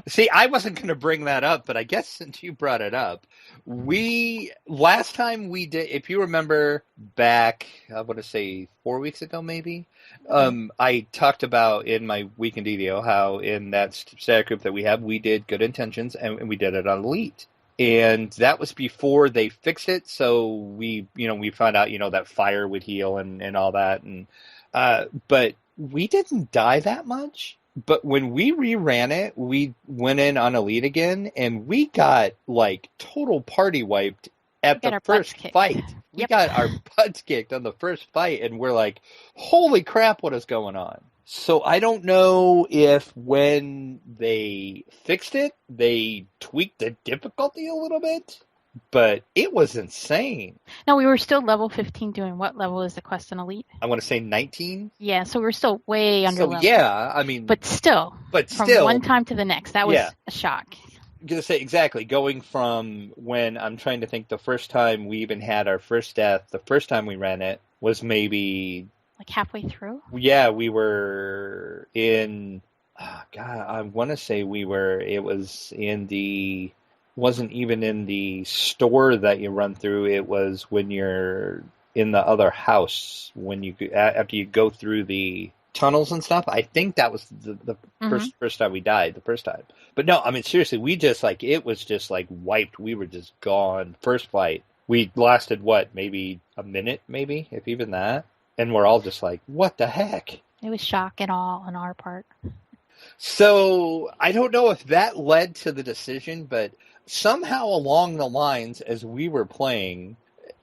See, I wasn't going to bring that up, but I guess since you brought it up, last time we did, if you remember back, I want to say 4 weeks ago, maybe, I talked about in my Week in DDO how in that static group that we have, we did Good Intentions, and we did it on Elite. And that was before they fixed it, so we found out, that fire would heal and all that, but we didn't die that much, but when we reran it, we went in on Elite again, and we got, like, total party wiped at the first fight. We got our butts kicked on the first fight, and we're like, holy crap, what is going on? So I don't know if when they fixed it, they tweaked the difficulty a little bit, but it was insane. No, we were still level 15 doing what level is the quest in Elite? I want to say 19. Yeah, so we're still way under level. Yeah, I mean... But still, from one time to the next, that was a shock. I'm going to say, exactly, going from when, I'm trying to think, the first time we even had our first death, the first time we ran it, was maybe... Like halfway through? Yeah, we were in... Oh, God, I want to say it was in the... wasn't even in the store that you run through. It was when you're in the other house, after you go through the tunnels and stuff. I think that was the first time we died, the first time. But no, I mean, seriously, we just, like, it was just, like, wiped. We were just gone. First fight. We lasted, maybe a minute, maybe, if even that. And we're all just like, what the heck? It was shock and all on our part. So, I don't know if that led to the decision, but somehow along the lines, as we were playing,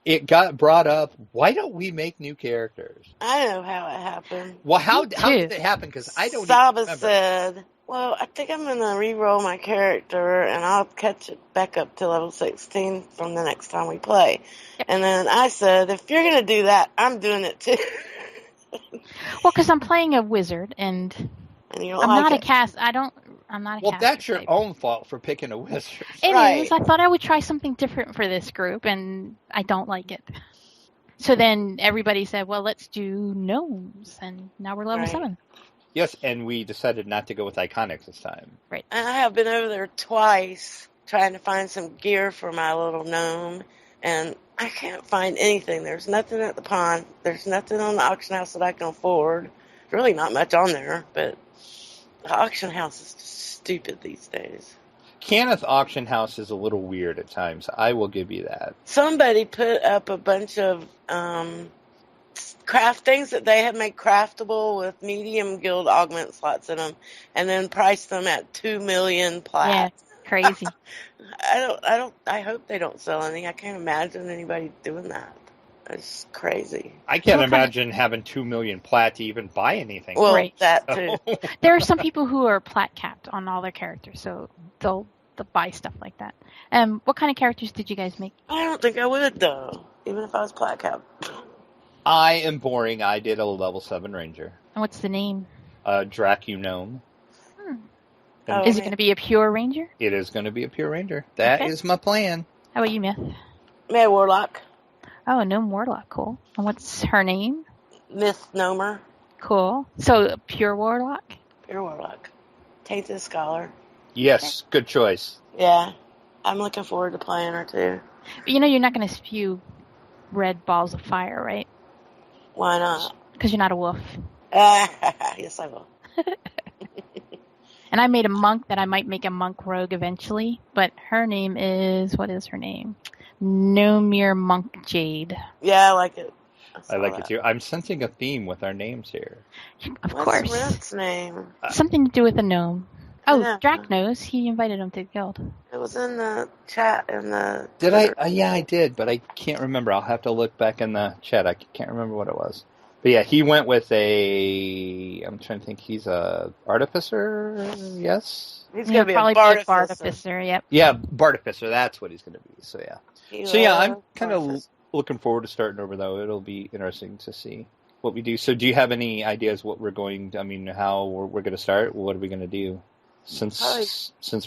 it got brought up, why don't we make new characters? I know how it happened. Well, how did it happen? Because I don't Saba even remember. said, well, I think I'm going to re-roll my character, and I'll catch it back up to level 16 from the next time we play. Yep. And then I said, if you're going to do that, I'm doing it too. Well, because I'm playing a wizard, and you don't I'm like not it. a cast. I'm not a Well, caster that's your type. own fault for picking a wizard. It Right. is. I thought I would try something different for this group, and I don't like it. So then everybody said, well, let's do gnomes. And now we're level Right. 7. Yes, and we decided not to go with Iconics this time. Right. And I have been over there twice trying to find some gear for my little gnome, and I can't find anything. There's nothing at the pond. There's nothing on the auction house that I can afford. Really not much on there, but the auction house is just stupid these days. Kenneth Auction House is a little weird at times. I will give you that. Somebody put up a bunch of craft things that they had made craftable with medium guild augment slots in them, and then priced them at 2 million plat. Yeah, crazy. I hope they don't sell any. I can't imagine anybody doing that. It's crazy. I can't what kind of- imagine having 2 million plat to even buy anything. Well, Right. that too. There are some people who are plat capped on all their characters, so they'll buy stuff like that. What kind of characters did you guys make? I don't think I would, though, even if I was plat cap. I am boring. I did a level 7 ranger. And what's the name? Dracu Gnome. Oh, Is it man. going to be a pure ranger? It is going to be a pure ranger. That Okay. is my plan. How about you, Myth? Mad Warlock, Oh, a gnome warlock. Cool. And what's her name? Myth Gnomer, Cool. So a pure warlock? Pure Warlock, Tainted Scholar. Yes, good choice. Yeah, I'm looking forward to playing her too. But you know you're not going to spew red balls of fire, right? Why not? Because you're not a wolf. Yes, I will. And I made a monk that I might make a monk rogue eventually, but her name is, what is her name? Nomir Monk Jade. Yeah, I like it. I like it too. I'm sensing a theme with our names here. Of What's course. Rent's name? Something to do with a gnome. Oh, Yeah. Drac knows. He invited him to the guild. It was in the chat in the. Did I? Yeah, I did, but I can't remember. I'll have to look back in the chat. I can't remember what it was. But yeah, he went with I'm trying to think. He's a artificer. Yes. He's He'll gonna be probably a be a Bartificer. Bartificer, yep. Yeah, Bartificer. That's what he's going to be. So yeah. So yeah, I'm kind of Bartificer. looking forward to starting over though. It'll be interesting to see what we do. So do you have any ideas what we're going? How we're going to start? What are we going to do? Since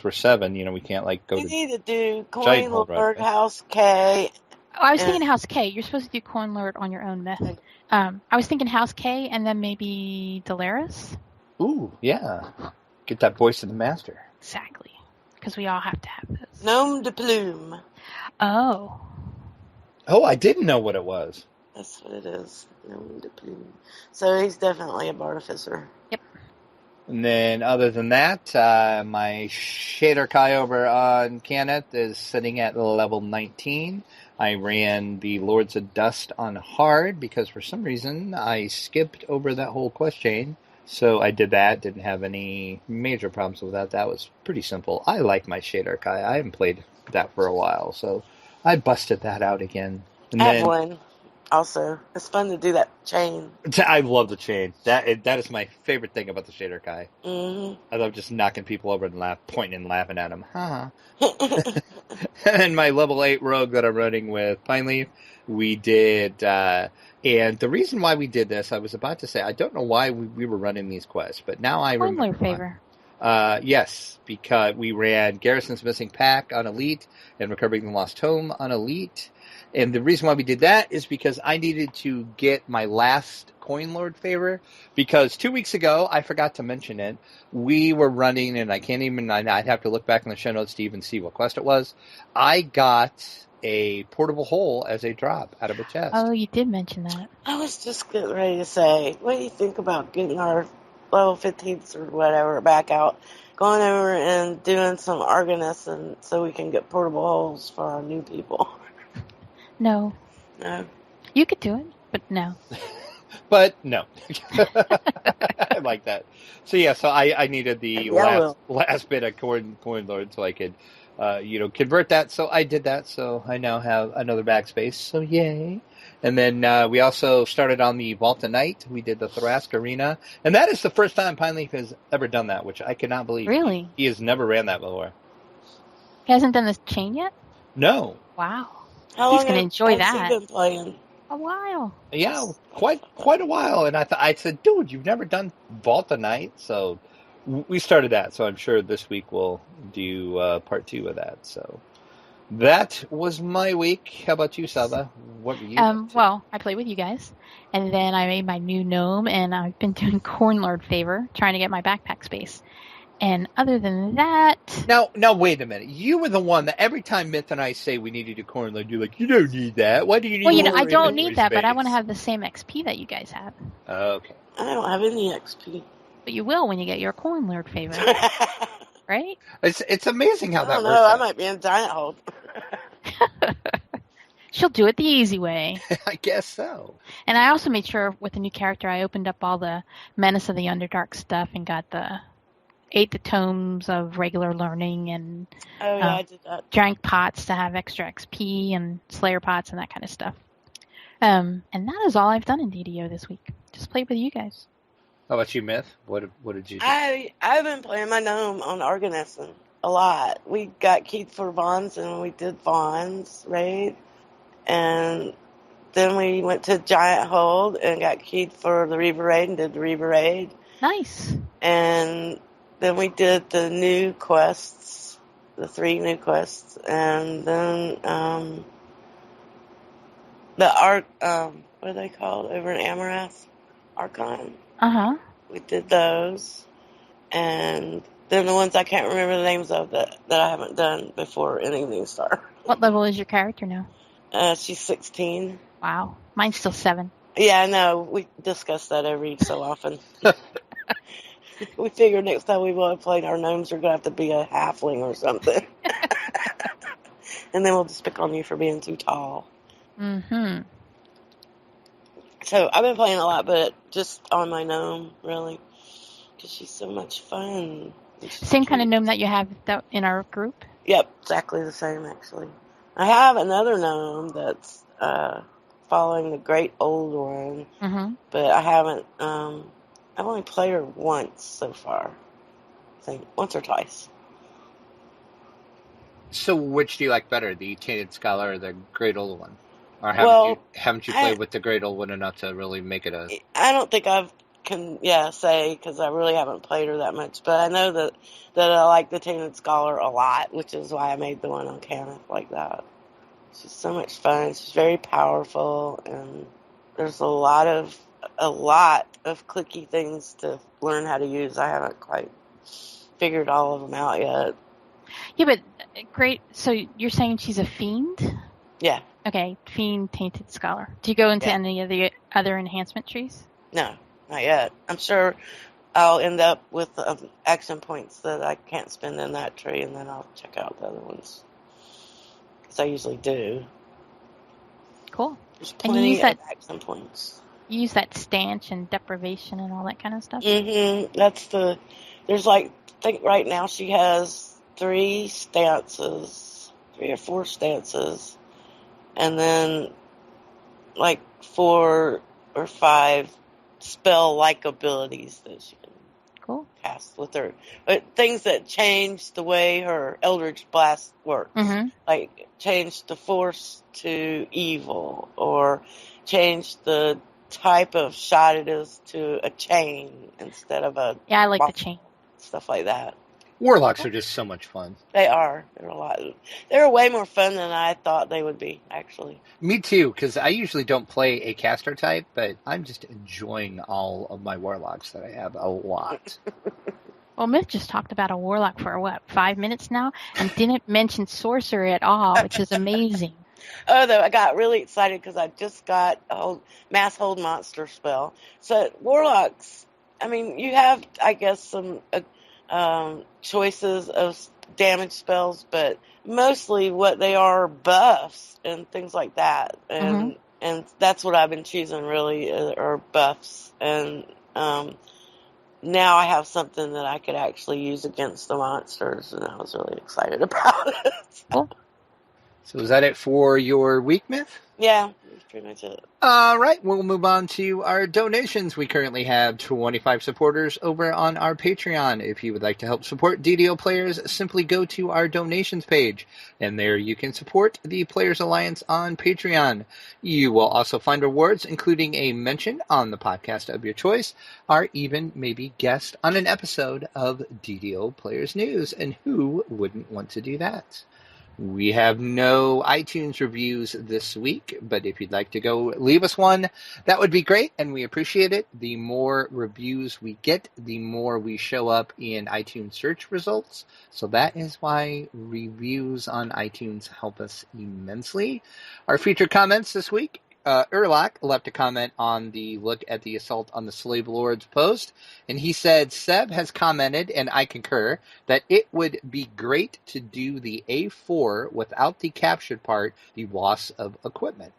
we're 7, we can't go We to. need to do Giant Coin Hold, Lord, right? House K. Oh, I was Yeah. thinking House K. You're supposed to do Coin Lord on your own method. I was thinking House K and then maybe Delaris. Ooh, yeah. Get that voice of the master. Exactly. Because we all have to have those. Gnome de Plume. Oh. Oh, I didn't know what it was. That's what it is. Gnome de Plume. So he's definitely a Bartificer. And then, other than that, my Shader Kai over on Kenneth is sitting at level 19. I ran the Lords of Dust on hard because for some reason I skipped over that whole quest chain. So I did that. Didn't have any major problems with that. That was pretty simple. I like my Shader Kai. I haven't played that for a while, so I busted that out again. And I have then, one. Also, it's fun to do that chain. I love the chain. That is my favorite thing about the Shader Kai. Mm-hmm. I love just knocking people over and pointing and laughing at them. And my level 8 rogue that I'm running with Pineleaf, we did, and the reason why we did this, I was about to say, I don't know why we were running these quests, but now I Coin remember. Lord favor. Yes, because we ran Garrison's Missing Pack on Elite and Recovering the Lost Home on Elite. And the reason why we did that is because I needed to get my last Coin Lord favor. Because 2 weeks ago, I forgot to mention it, we were running, and I'd have to look back in the show notes to even see what quest it was. I got a portable hole as a drop out of a chest. Oh, you did mention that. I was just getting ready to say, what do you think about getting our level 15s or whatever back out, going over and doing some Argonauts and so we can get portable holes for our new people? No. No. You could do it, but no. But no. I like that. So yeah, so I needed the last bit of coin Lord so I could convert that. So I did that. So I now have another backspace. So yay. And then we also started on the Vault of Night. We did the Thrask Arena. And that is the first time Pineleaf has ever done that, which I cannot believe. Really? He has never ran that before. He hasn't done this chain yet? No. Wow. How He's long gonna enjoy has that. he been playing? A while. Yeah, quite a while. And I said, dude, you've never done Vault of Night? So we started that. So I'm sure this week we'll do part 2 of that. So That was my week. How about you, Saba? What were you up to? Well, I played with you guys, and then I made my new gnome, and I've been doing Cornlord favor, trying to get my backpack space. And other than that, Now, wait a minute. You were the one that every time Myth and I say we need to do Cornland, you're like, you don't need that. Why do you need well, more I don't inventory need that, but I space?" want to have the same XP that you guys have. Okay. I don't have any XP. But you will when you get your Cornlord favor, I right? It's amazing how that don't works know. I out. might be in giant hold. She'll do it the easy way. I guess so. And I also made sure with the new character, I opened up all the Menace of the Underdark stuff and got ate the tomes of regular learning and Oh, yeah, I did that. drank pots to have extra XP and Slayer pots and that kind of stuff. And that is all I've done in DDO this week. Just played with you guys. How about you, Myth? What did you do? I've been playing my gnome on Argonesson a lot. We got keyed for Vaughn's and we did Vaughn's raid. And then we went to Giant Hold and got keyed for the Reaver raid and did the Reaver raid. Nice. And then we did the new quests, the 3 new quests. And then what are they called over in Amarath? Archon. Uh-huh. We did those. And then the ones I can't remember the names of that I haven't done before in Evening Star. What level is your character now? She's 16. Wow. Mine's still 7. Yeah, I know. We discuss that every so often. We figure next time we want to play, our gnomes are going to have to be a halfling or something. And then we'll just pick on you for being too tall. Mm-hmm. So I've been playing a lot, but just on my gnome, really. Because she's so much fun. Same kind of gnome that you have in our group? Yep, exactly the same, actually. I have another gnome that's following the Great Old One, Mm-hmm. but I haven't, I've only played her once so far. I think once or twice. So which do you like better, the Tainted Scholar or the Great Old One? Or haven't you played with the Great Old One enough to really make it a... I don't think I can say, because I really haven't played her that much, but I know that I like the Tainted Scholar a lot, which is why I made the one on Cannith like that. She's so much fun. She's very powerful, and there's a lot of clicky things to learn how to use. I haven't quite figured all of them out yet. Yeah, but great. So you're saying she's a fiend? Yeah. Okay, fiend, tainted scholar. Do you go into any of the other enhancement trees? No, not yet. I'm sure I'll end up with action points that I can't spend in that tree, and then I'll check out the other ones. Because I usually do. Cool. There's And you plenty use that- of action points. You use that stanch and deprivation and all that kind of stuff? Mm-hmm. There's I think right now she has 3 or 4 stances. And then 4 or 5 spell-like abilities that she can Cool. cast with her. But things that change the way her Eldritch Blast works. Mm-hmm. Like change the force to evil, or change the type of shot it is to a chain instead of a... Yeah, I like the chain. Stuff like that. Warlocks are just so much fun. They are. They're way more fun than I thought they would be, actually. Me too, because I usually don't play a caster type, but I'm just enjoying all of my Warlocks that I have a lot. Well, Myth just talked about a warlock for, 5 minutes now? And didn't mention sorcery at all, which is amazing. Oh, though, I got really excited because I just got a Mass Hold Monster spell. So, Warlocks, I mean, you have, I guess, some choices of damage spells, but mostly what they are buffs and things like that. And that's what I've been choosing, really, are buffs. And now I have something that I could actually use against the monsters, and I was really excited about it. Cool. So is that it for your week, Myth? Yeah, that's pretty much it. All right, we'll move on to our donations. We currently have 25 supporters over on our Patreon. If you would like to help support DDO players, simply go to our donations page, and there you can support the Players Alliance on Patreon. You will also find rewards, including a mention on the podcast of your choice, or even maybe guest on an episode of DDO Players News, and who wouldn't want to do that? We have no iTunes reviews this week, but if you'd like to go leave us one, that would be great, and we appreciate it. The more reviews we get, the more we show up in iTunes search results. So that is why reviews on iTunes help us immensely. Our featured comments this week. Erlach left a comment on the look at the assault on the slave lords post, and he said, Seb has commented, and I concur, that it would be great to do the A4 without the captured part, the loss of equipment.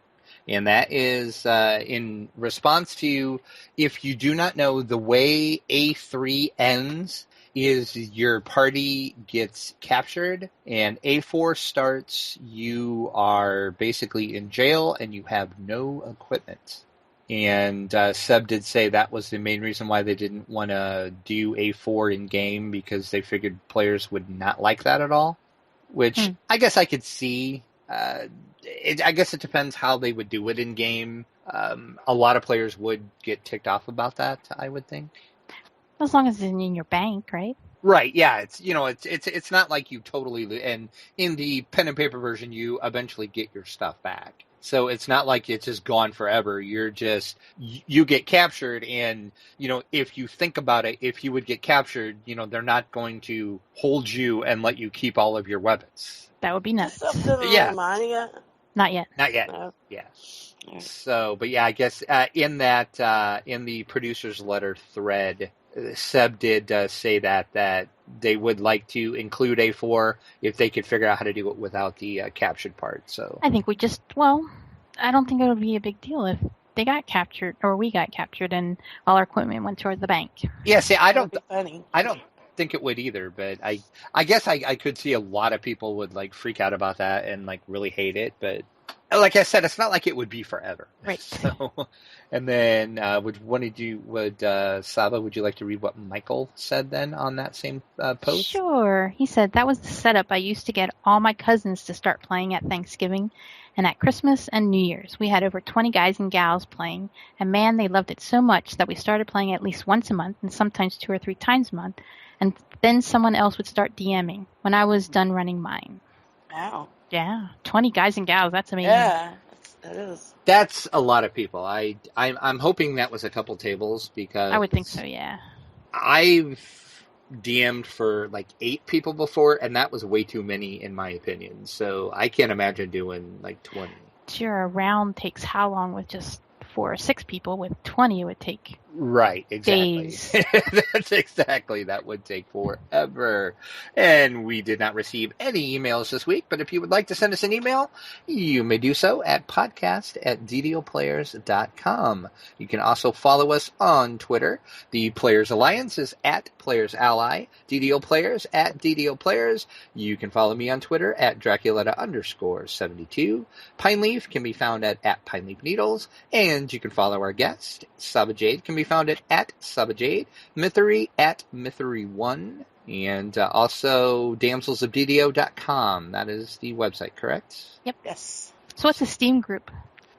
And that is in response to, if you do not know, the way A3 ends is your party gets captured and A4 starts, you are basically in jail and you have no equipment. And Seb did say that was the main reason why they didn't want to do A4 in game, because they figured players would not like that at all, which I guess I could see. I guess it depends how they would do it in game. A lot of players would get ticked off about that, I would think. As long as it's in your bank, right? Right, yeah, it's not like you totally, and in the pen and paper version, you eventually get your stuff back. So it's not like it's just gone forever. You get captured, and, if you think about it, if you would get captured, they're not going to hold you and let you keep all of your weapons. That would be nuts. Yeah. Mine yet? Not yet. Not yet. No. Yeah. Right. So, but yeah, I guess in the producer's letter thread, Seb did say that they would like to include A4 if they could figure out how to do it without the captured part. So I think I don't think it would be a big deal if they got captured or we got captured and all our equipment went toward the bank. Yeah, see, I don't Funny. think it would either, but I guess I could see a lot of people would freak out about that and really hate it, but like I said, it's not like it would be forever. Right. So, and then Saba, would you like to read what Michael said then on that same post? Sure. He said, that was the setup I used to get all my cousins to start playing at Thanksgiving and at Christmas and New Year's. We had over 20 guys and gals playing, and man, they loved it so much that we started playing at least once a month and sometimes 2 or 3 times a month, and then someone else would start DMing when I was done running mine. Wow. Yeah, 20 guys and gals. That's amazing. Yeah, that is. That's a lot of people. I'm hoping that was a couple tables, because I would think so, yeah. I've DM'd for 8 people before, and that was way too many in my opinion. So I can't imagine doing 20. Sure, a round takes how long with just 4 or 6 people? With 20, it would take Right, exactly. days. That's exactly. That would take forever. And we did not receive any emails this week, but if you would like to send us an email, you may do so at podcast@ddoplayers.com. You can also follow us on Twitter. The Players Alliance is @PlayersAlly, DDO Players @DDO Players. You can follow me on Twitter @Draculetta_72. Pineleaf can be found at Pineleaf Needles, and you can follow our guest, Saba Jade, can be found at Saba Jade, Mythery @Mythery1, and also damselsofddo.com. That is the website, correct? Yep. Yes. So what's a Steam group?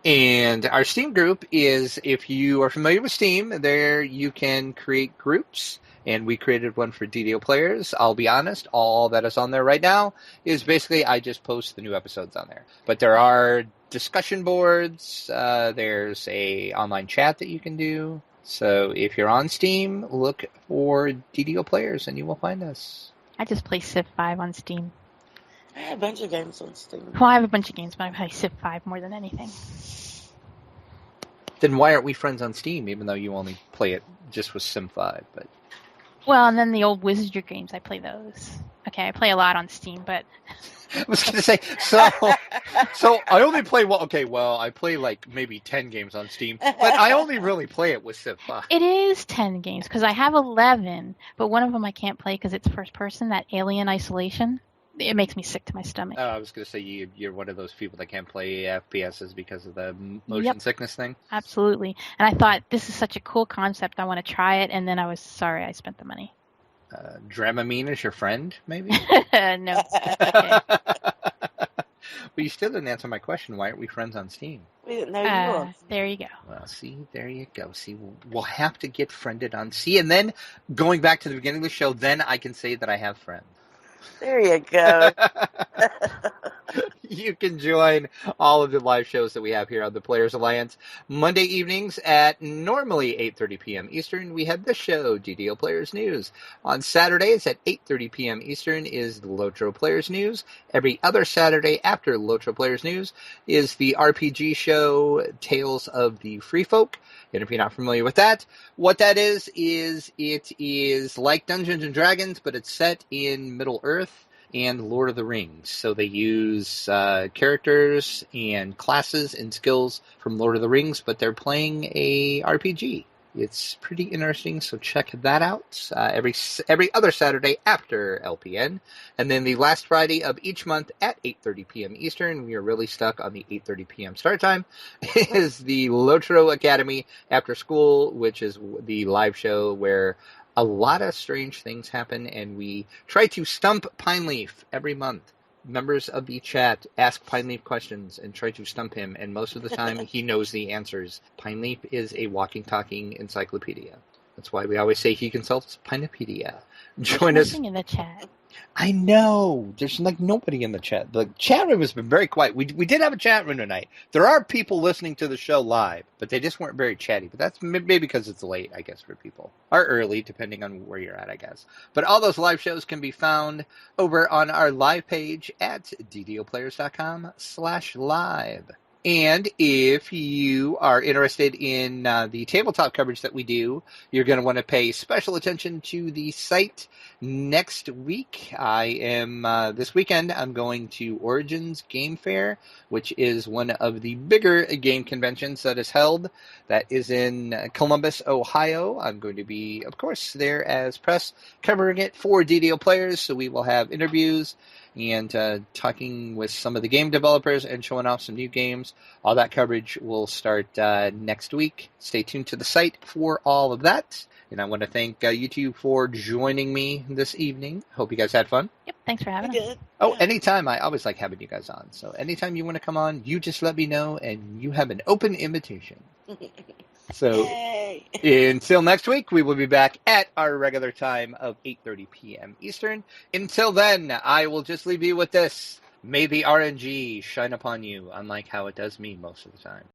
And our Steam group is, if you are familiar with Steam, there you can create groups. And we created one for DDO Players. I'll be honest, all that is on there right now is basically I just post the new episodes on there. But there are discussion boards. There's a online chat that you can do. So if you're on Steam, look for DDO Players and you will find us. I just play Civ 5 on Steam. I have a bunch of games on Steam. Well, I have a bunch of games, but I play Civ 5 more than anything. Then why aren't we friends on Steam, even though you only play it just with Sim 5? But Well, and then the old Wizardry games, I play those. Okay, I play a lot on Steam, but I was going to say, so I only play, I play maybe 10 games on Steam, but I only really play it with Civ 5. it is 10 games because I have 11, but one of them I can't play because it's first person, that Alien Isolation. It makes me sick to my stomach. I was going to say you're one of those people that can't play FPSs because of the motion sickness thing. Absolutely. And I thought, this is such a cool concept, I want to try it, and then I was sorry I spent the money. Dramamine is your friend, maybe? No. Okay. But you still didn't answer my question. Why aren't we friends on Steam? We didn't know you were. There you go. Well, see, there you go. See, we'll have to get friended on C, and then going back to the beginning of the show, then I can say that I have friends. There you go. You can join all of the live shows that we have here on the Players Alliance. Monday evenings at normally 8:30 p.m. Eastern, we have this show, DDO Players News. On Saturdays at 8:30 p.m. Eastern is the Lotro Players News. Every other Saturday after Lotro Players News is the RPG show, Tales of the Free Folk. And if you're not familiar with that, what that is it is like Dungeons and Dragons, but it's set in Middle-earth and Lord of the Rings. So they use characters and classes and skills from Lord of the Rings, but they're playing a RPG. It's pretty interesting, so check that out every other Saturday after LPN. And then the last Friday of each month at 8:30 p.m. Eastern, we are really stuck on the 8:30 p.m. start time, is the Lotro Academy After School, which is the live show where a lot of strange things happen, and we try to stump Pineleaf every month. Members of the chat ask Pineleaf questions and try to stump him, and most of the time he knows the answers. Pineleaf is a walking, talking encyclopedia. That's why we always say he consults Pinepedia. Join us. Nothing in the chat. I know. There's like nobody in the chat. The chat room has been very quiet. We did have a chat room tonight. There are people listening to the show live, but they just weren't very chatty. But that's maybe because it's late, I guess, for people. Or early, depending on where you're at, I guess. But all those live shows can be found over on our live page at ddoplayers.com/live. And if you are interested in the tabletop coverage that we do, you're going to want to pay special attention to the site next week. I am, this weekend, I'm going to Origins Game Fair, which is one of the bigger game conventions that is held. That is in Columbus, Ohio. I'm going to be, of course, there as press covering it for DDO Players, so we will have interviews and talking with some of the game developers and showing off some new games. All that coverage will start next week. Stay tuned to the site for all of that. And I want to thank you two for joining me this evening. Hope you guys had fun. Yep, thanks for having us. Good. Oh, Yeah. anytime. I always like having you guys on. So anytime you want to come on, you just let me know, and you have an open invitation. So Yay. until next week, we will be back at our regular time of 8:30 p.m. Eastern. Until then, I will just leave you with this. May the RNG shine upon you, unlike how it does me most of the time.